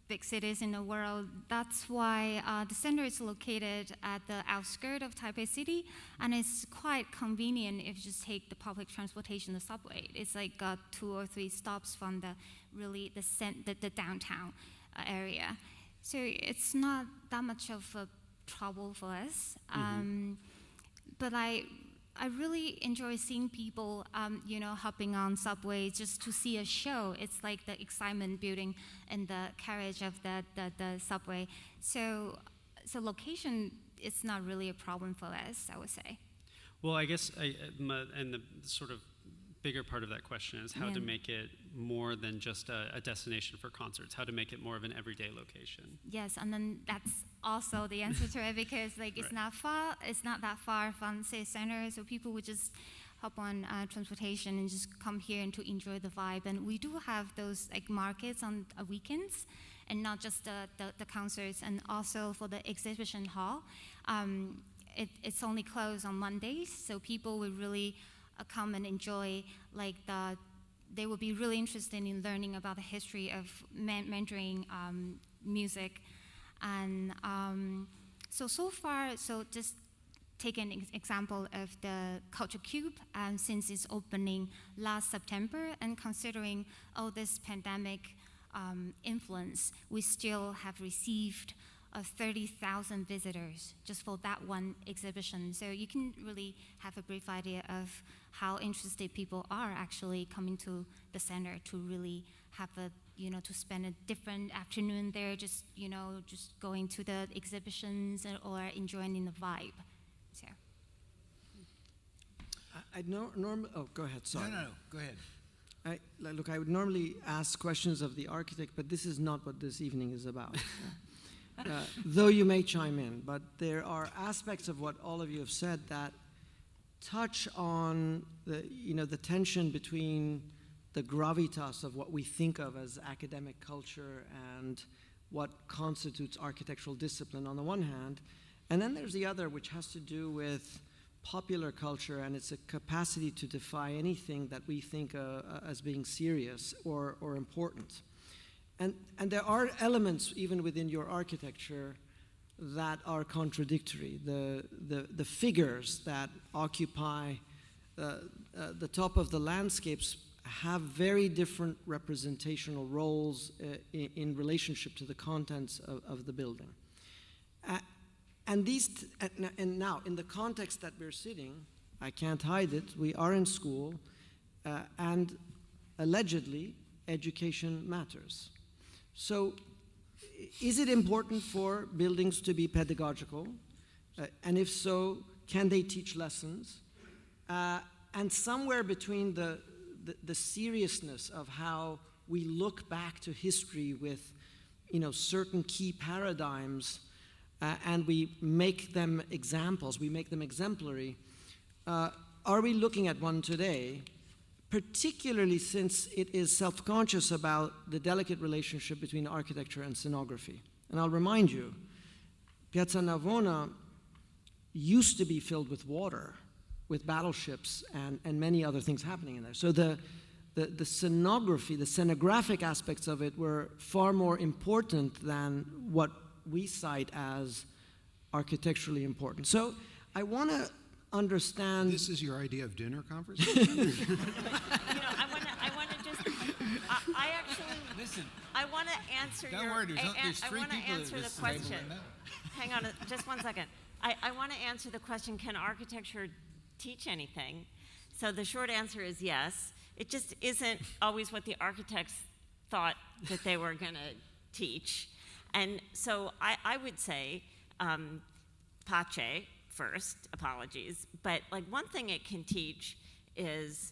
big cities in the world. That's why the center is located at the outskirts of Taipei City, and it's quite convenient if you just take the public transportation, the subway. It's like 2 or 3 stops from the downtown area. So it's not that much of a trouble for us. But I really enjoy seeing people, hopping on subways just to see a show. It's like the excitement building in the carriage of the subway. So location is not really a problem for us, I would say. Well, I guess, and the sort of bigger part of that question is how to make it more than just a destination for concerts, how to make it more of an everyday location. Yes, and then that's also the answer to it, because it's not that far from city center, so people would just hop on transportation and just come here and to enjoy the vibe. And we do have those markets on weekends, and not just the concerts, and also for the exhibition hall. It's only closed on Mondays, so people will really come and enjoy, they will be really interested in learning about the history of Mandarin music. And so far, just take an example of the Culture Cube, since its opening last September, and considering all this pandemic influence, we still have received 30,000 visitors just for that one exhibition. So you can really have a brief idea of how interested people are actually coming to the center to really have to spend a different afternoon there, just going to the exhibitions or enjoying the vibe. So. Oh, go ahead, sorry. No, go ahead. I would normally ask questions of the architect, but this is not what this evening is about. Though you may chime in, but there are aspects of what all of you have said that touch on the tension between the gravitas of what we think of as academic culture and what constitutes architectural discipline on the one hand, and then there's the other, which has to do with popular culture and its capacity to defy anything that we think as being serious or important. And there are elements even within your architecture that are contradictory. The figures that occupy the top of the landscapes have very different representational roles in relationship to the contents of the building. And now, in the context that we're sitting, I can't hide it, we are in school, and allegedly, education matters. So, is it important for buildings to be pedagogical? And if so, can they teach lessons? And somewhere between the seriousness of how we look back to history with, certain key paradigms, and we make them examples, we make them exemplary, are we looking at one today, particularly since it is self-conscious about the delicate relationship between architecture and scenography? And I'll remind you, Piazza Navona used to be filled with water, with battleships and many other things happening in there. So the scenography, the scenographic aspects of it were far more important than what we cite as architecturally important. So I want to understand. This is your idea of dinner conversation? I want to just. I actually listen. I want to answer Don't your. worry, there's I three want to people answer at the this table question. right now. Hang on, just 1 second. I want to answer the question: can architecture teach anything? So the short answer is yes. It just isn't always what the architects thought that they were going to teach. And so I would say Pache first, apologies, but like one thing it can teach is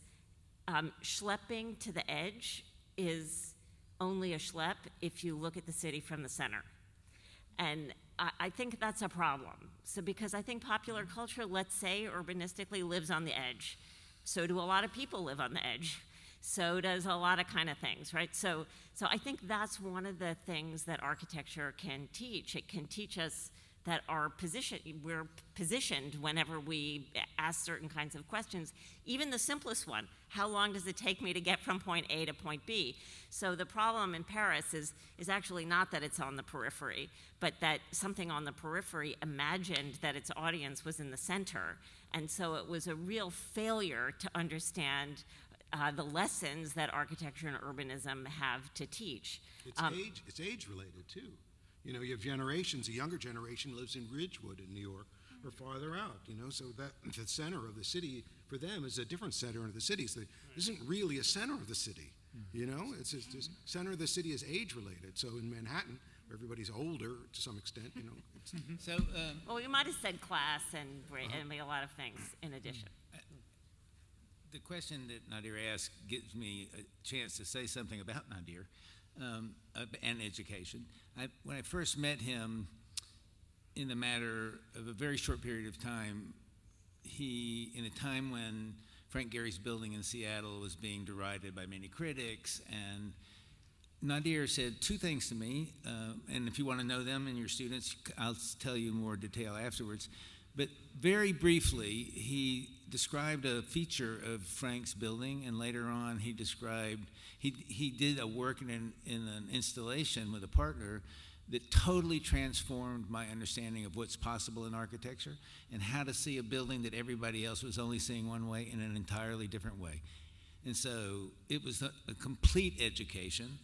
schlepping to the edge is only a schlep if you look at the city from the center. And I think that's a problem. So because I think popular culture, let's say urbanistically, lives on the edge. So do a lot of people live on the edge. So does a lot of kind of things, right? So I think that's one of the things that architecture can teach. It can teach us that we're positioned whenever we ask certain kinds of questions. Even the simplest one, how long does it take me to get from point A to point B? So the problem in Paris is actually not that it's on the periphery, but that something on the periphery imagined that its audience was in the center. And so it was a real failure to understand the lessons that architecture and urbanism have to teach. It's age related too. You know, you have generations, a younger generation lives in Ridgewood in New York or farther out, you know, so that the center of the city for them is a different center of the city. So it isn't really a center of the city, you know, it's just center of the city is age related. So in Manhattan, where everybody's older to some extent, you know. So, well, you might have said class and a lot of things in addition. the question that Nader asked gives me a chance to say something about Nader and education. When I first met him, in the matter of a very short period of time, in a time when Frank Gehry's building in Seattle was being derided by many critics, and Nader said two things to me, and if you want to know them and your students, I'll tell you more detail afterwards. But very briefly, he described a feature of Frank's building, and later on he described, he did a work in an installation with a partner that totally transformed my understanding of what's possible in architecture and how to see a building that everybody else was only seeing one way in an entirely different way. And so it was a complete education,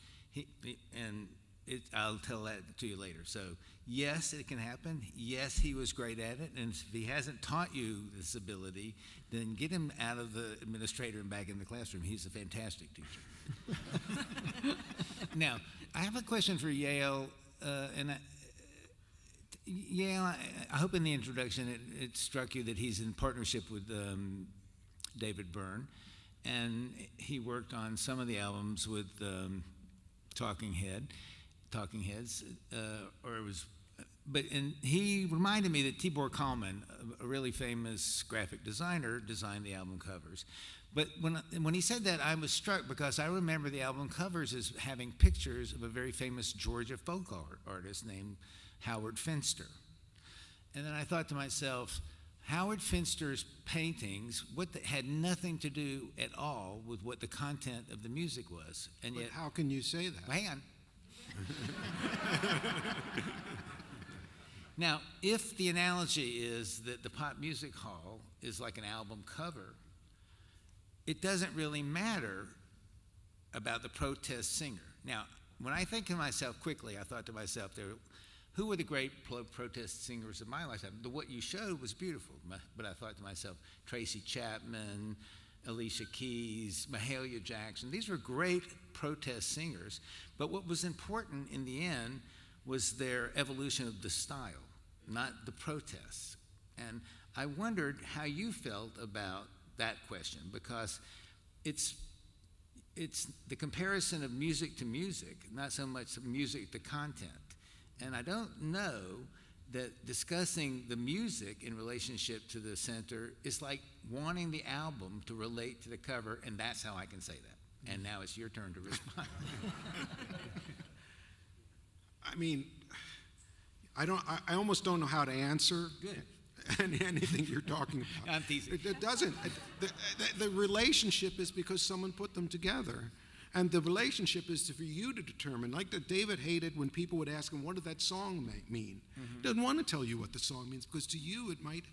I'll tell that to you later. So yes, it can happen. Yes, he was great at it. And if he hasn't taught you this ability, then get him out of the administrator and back in the classroom. He's a fantastic teacher. Now, I have a question for Yale. Yale, I hope in the introduction it struck you that he's in partnership with David Byrne, and he worked on some of the albums with Talking Heads, and he reminded me that Tibor Kalman, a really famous graphic designer, designed the album covers. But when he said that, I was struck because I remember the album covers as having pictures of a very famous Georgia folk artist named Howard Finster. And then I thought to myself, Howard Finster's paintings had nothing to do at all with what the content of the music was. And But yet, how can you say that? well, hang on. Now, if the analogy is that the Pop Music Hall is like an album cover, it doesn't really matter about the protest singer. Now, when I think of myself quickly, I thought to myself, who were the great protest singers of my lifetime? What you showed was beautiful, but I thought to myself, Tracy Chapman, Alicia Keys, Mahalia Jackson, these were great protest singers, but what was important in the end was their evolution of the style, not the protests. And I wondered how you felt about that question, because it's the comparison of music to music, not so much music to content. And I don't know that discussing the music in relationship to the center is like wanting the album to relate to the cover, and that's how I can say that. And now it's your turn to respond. I mean, I almost don't know how to answer. Good. Anything you're talking about. I'm teasing. It doesn't. The relationship is because someone put them together. And the relationship is for you to determine. Like David hated when people would ask him, what did that song mean? He doesn't want to tell you what the song means, because to you it might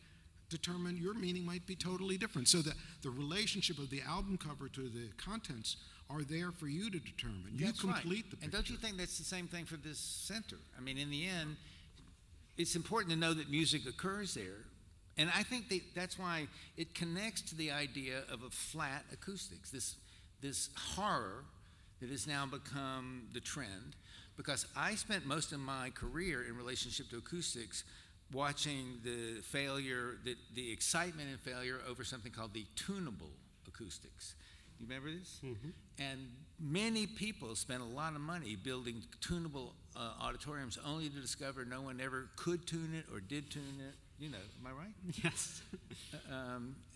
determine, your meaning might be totally different. So the relationship of the album cover to the contents are there for you to determine. You That's complete right. the picture. And don't you think that's the same thing for this center? I mean, in the end, it's important to know that music occurs there. And I think that's why it connects to the idea of a flat acoustics, this horror that has now become the trend, because I spent most of my career in relationship to acoustics watching the failure, the excitement and failure over something called the tunable acoustics. Do you remember this? Mm-hmm. And many people spent a lot of money building tunable auditoriums only to discover no one ever could tune it or did tune it. You know, am I right? Yes.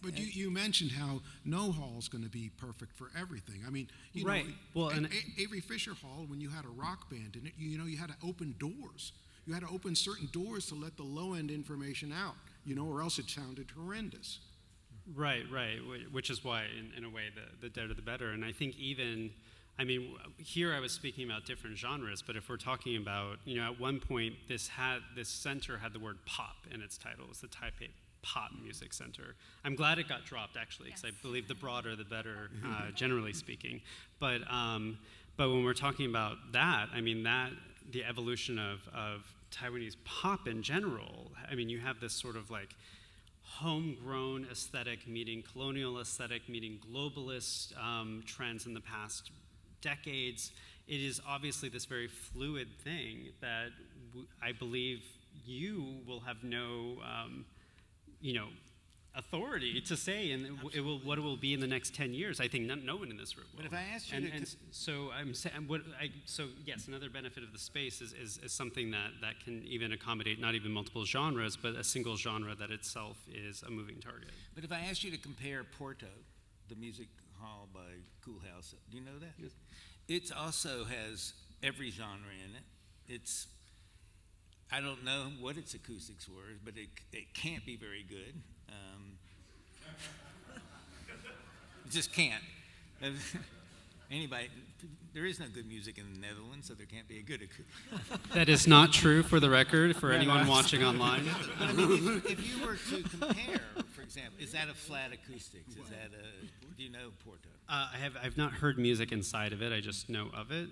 But you mentioned how no hall's going to be perfect for everything. I mean, you Right. know, Well, and Avery Fisher Hall, when you had a rock band in it, you know, you had to open doors. You had to open certain doors to let the low-end information out, you know, or else it sounded horrendous. Right, which is why, in a way, the deader the better. And I think even, I mean, here I was speaking about different genres, but if we're talking about, you know, at one point this center had the word pop in its title. It was the Taipei Pop Music Center. I'm glad it got dropped, actually, because I believe the broader the better, generally speaking. But when we're talking about that, I mean, the evolution of Taiwanese pop in general, I mean, you have this sort of like homegrown aesthetic meeting colonial aesthetic meeting globalist trends in the past decades. It is obviously this very fluid thing that I believe you will have no, authority to say, and what it will be in the next 10 years. I think no one in this room will. But if I asked you so yes, another benefit of the space is something that can even accommodate not even multiple genres, but a single genre that itself is a moving target. But if I asked you to compare Porto, the music hall by Cool House, do you know that? Yes. It also has every genre in it. I don't know what its acoustics were, but it can't be very good. It just can't. There is no good music in the Netherlands, so there can't be a good acoustic. That is not true, for the record, for anyone watching online. But I mean, if you were to compare, for example, is that a flat acoustics? Do you know Porto? I've not heard music inside of it. I just know of it.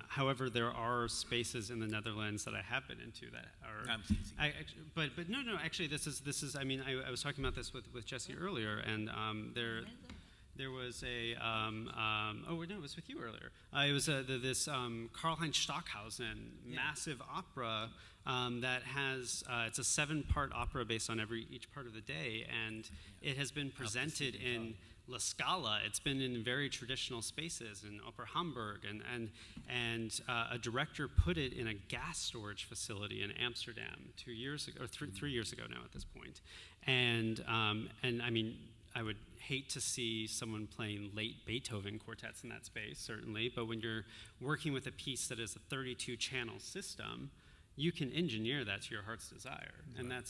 However, there are spaces in the Netherlands that I have been into that are. I'm teasing. But no. Actually, this is. I mean, I was talking about this with Jesse earlier, and there was a. It was with you earlier. It was this Karl-Heinz Stockhausen massive opera that has. It's a 7-part opera based on each part of the day, and it has been presented in La Scala. It's been in very traditional spaces in Oper Hamburg, and a director put it in a gas storage facility in Amsterdam 2 years ago, or 3 years ago now at this point. And I mean, I would hate to see someone playing late Beethoven quartets in that space, certainly, but when you're working with a piece that is a 32-channel system, you can engineer that to your heart's desire. Right.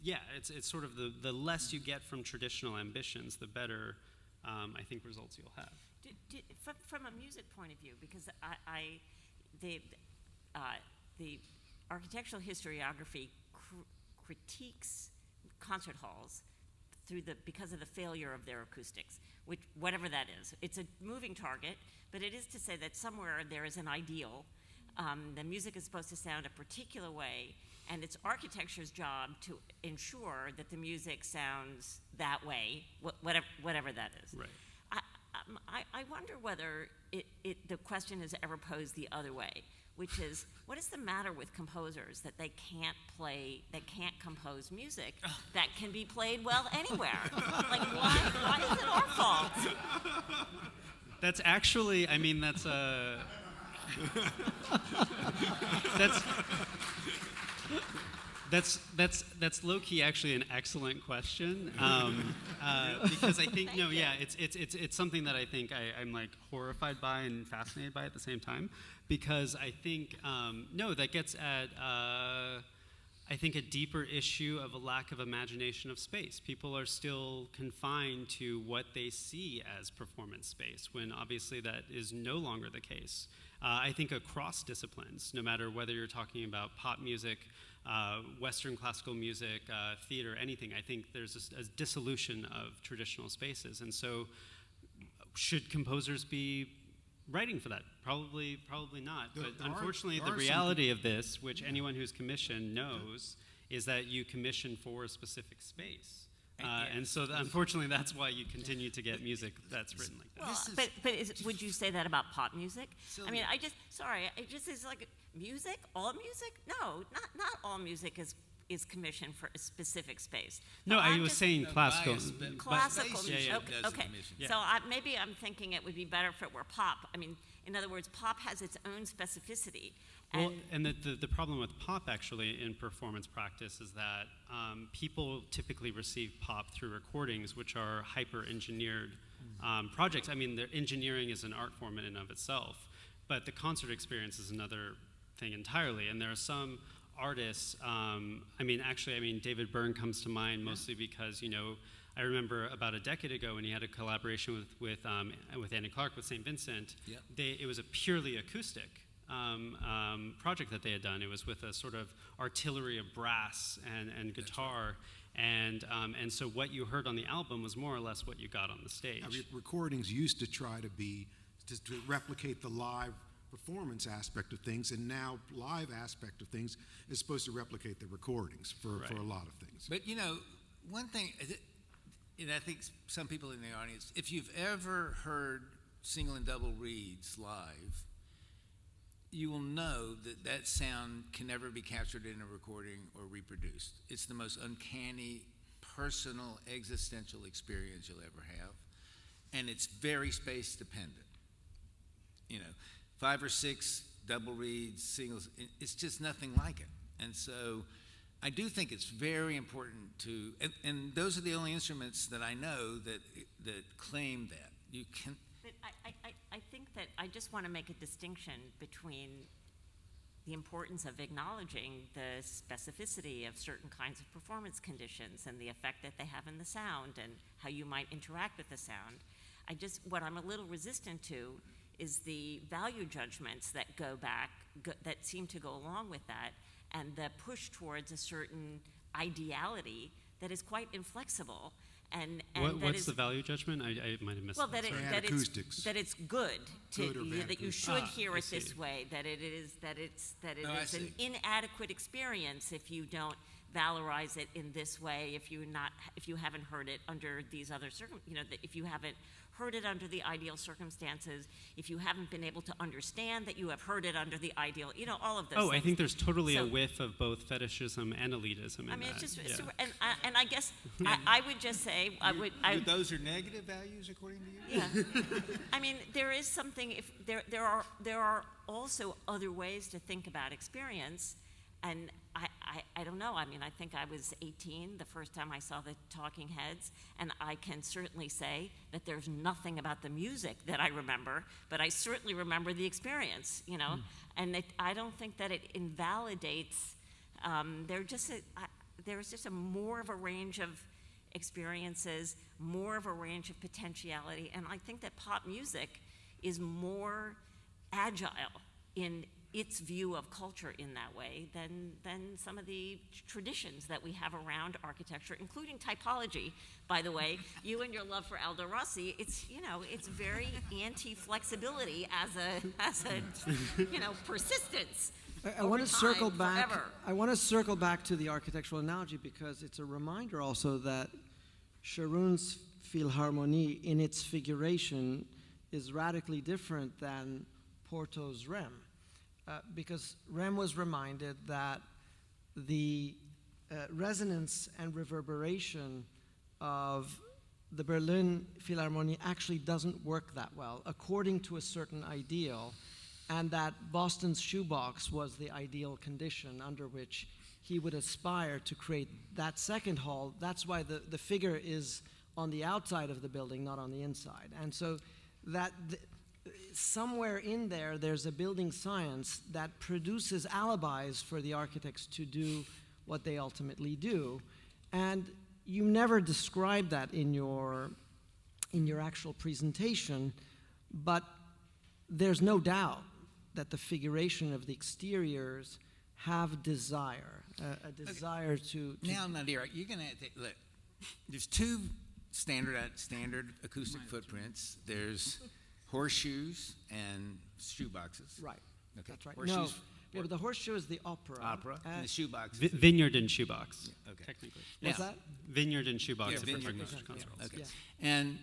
It's sort of the less you get from traditional ambitions, the better, I think, results you'll have. From a music point of view, because the architectural historiography critiques concert halls because of the failure of their acoustics, whatever that is. It's a moving target, but it is to say that somewhere there is an ideal. The music is supposed to sound a particular way, and it's architecture's job to ensure that the music sounds that way, whatever that is. Right. I wonder whether the question is ever posed the other way, which is, what is the matter with composers that they can't compose music that can be played well anywhere? Like, why is it our fault? That's actually, I mean, that's low-key actually an excellent question, because I think it's something that I think I'm like horrified by and fascinated by at the same time, because I think that gets at I think a deeper issue of a lack of imagination of space. People are still confined to what they see as performance space, when obviously that is no longer the case. I think across disciplines, no matter whether you're talking about pop music, Western classical music, theater, anything, I think there's a dissolution of traditional spaces. And so should composers be writing for that? Probably not. But unfortunately, the reality of this, which anyone who's commissioned knows, is that you commission for a specific space. And so unfortunately, that's why you continue to get music that's written like that. Well, would you say that about pop music? I mean, it's like music, all music? No, not all music is commissioned for a specific space. No, I was saying classical. Classical music. Yeah, Okay. Yeah. So maybe I'm thinking it would be better if it were pop. I mean, in other words, pop has its own specificity. And the problem with pop, actually, in performance practice is that people typically receive pop through recordings, which are hyper-engineered projects. I mean, engineering is an art form in and of itself, but the concert experience is another thing entirely. And there are some artists, David Byrne comes to mind mostly because, I remember about a decade ago when he had a collaboration with Andy Clark with St. Vincent, it was a purely acoustic project that they had done. It was with a sort of artillery of brass and guitar, and so what you heard on the album was more or less what you got on the stage. Recordings used to try to replicate the live performance aspect of things, and now live aspect of things is supposed to replicate the recordings for a lot of things. But one thing, and I think some people in the audience, if you've ever heard single and double reeds live, you will know that sound can never be captured in a recording or reproduced. It's the most uncanny, personal, existential experience you'll ever have, and it's very space dependent. 5 or 6 double reeds, singles, it's just nothing like it. And so I do think it's very important to, and those are the only instruments that I know that claim that. You can. But I think that I just want to make a distinction between the importance of acknowledging the specificity of certain kinds of performance conditions and the effect that they have in the sound and how you might interact with the sound. What I'm a little resistant to is the value judgments that that seem to go along with that, and the push towards a certain ideality that is quite inflexible. And what's the value judgment? I might have missed well, that. that it's good that you should hear it this way. That it is an inadequate experience if you don't valorize it in this way. If you haven't heard it under these other if you haven't heard it under the ideal circumstances, if you haven't been able to understand that you have heard it under the ideal, all of those things. I think there's totally a whiff of both fetishism and elitism in that. It's just super, and I guess I would just say those are negative values according to you? Yeah. There is something. If there are also other ways to think about experience, and I don't know. I think I was 18 the first time I saw the Talking Heads, and I can certainly say that there's nothing about the music that I remember, but I certainly remember the experience, and I don't think that it invalidates. There's just more of a range of experiences, more of a range of potentiality, and I think that pop music is more agile in its view of culture in that way than some of the traditions that we have around architecture, including typology. By the way, you and your love for Aldo Rossi, it's very anti-flexibility as a persistence. I want to circle back. Forever. I want to circle back to the architectural analogy because it's a reminder also that Sharon's Philharmonie in its figuration is radically different than Porto's Rem. Because Rem was reminded that the resonance and reverberation of the Berlin Philharmonie actually doesn't work that well, according to a certain ideal, and that Boston's shoebox was the ideal condition under which he would aspire to create that second hall. That's why the figure is on the outside of the building, not on the inside. And so that somewhere in there's a building science that produces alibis for the architects to do what they ultimately do. And you never describe that in your actual presentation, but there's no doubt that the figuration of the exteriors have desire, a desire to Now, Nadir, you're going to look. There's 2 standard acoustic footprints. There's horseshoes and shoeboxes. Right. Okay. That's right. Horseshoes. Yeah, but the horseshoe is the opera. Opera, and the shoebox. Vineyard and shoebox, Okay. technically. What's Now- that? Vineyard and shoebox Yeah, are vineyard. different Okay. constructs. Okay. Yeah. And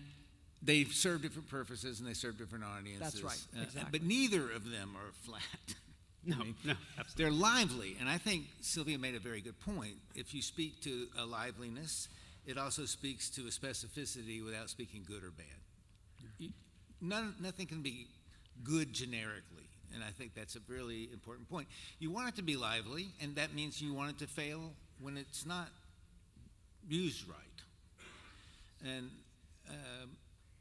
they serve different purposes and they serve different audiences. That's right, exactly. But neither of them are flat. No, I mean, no, absolutely. they're lively, and I think Sylvia made a very good point. If you speak to a liveliness, it also speaks to a specificity without speaking good or bad. Nothing can be good generically, and I think that's a really important point. You want it to be lively, and that means you want it to fail when it's not used right. And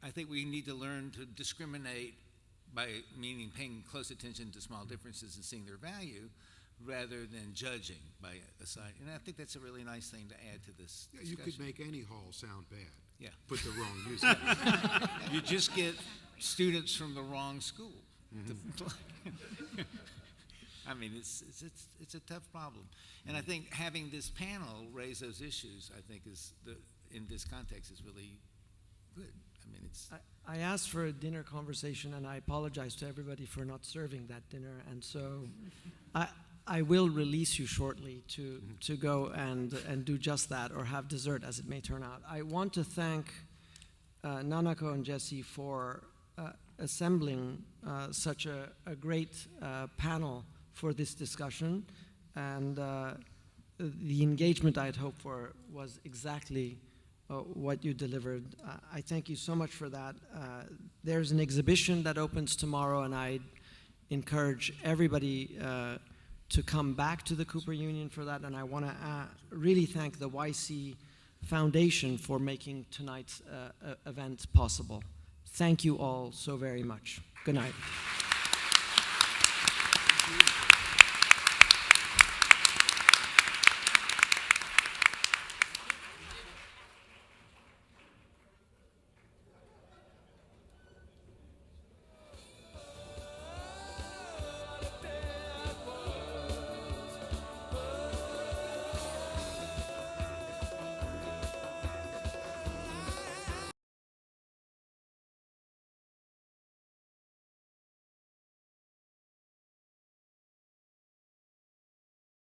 I think we need to learn to discriminate by meaning paying close attention to small differences and seeing their value rather than judging by a side. And I think that's a really nice thing to add to this Yeah, you discussion. could make any hall sound bad. Yeah. Put the wrong music. You just get students from the wrong school. To play. I mean, it's a tough problem. And I think having this panel raise those issues, I think, in this context is really good. I mean, it's... I asked for a dinner conversation, and I apologize to everybody for not serving that dinner. And so I will release you shortly to go and do just that, or have dessert, as it may turn out. I want to thank Nanako and Jesse for assembling such a great panel for this discussion. And the engagement I had hoped for was exactly what you delivered. I thank you so much for that. There's an exhibition that opens tomorrow, and I encourage everybody to come back to the Cooper Union for that. And I want to really thank the YC Foundation for making tonight's event possible. Thank you all so very much. Good night.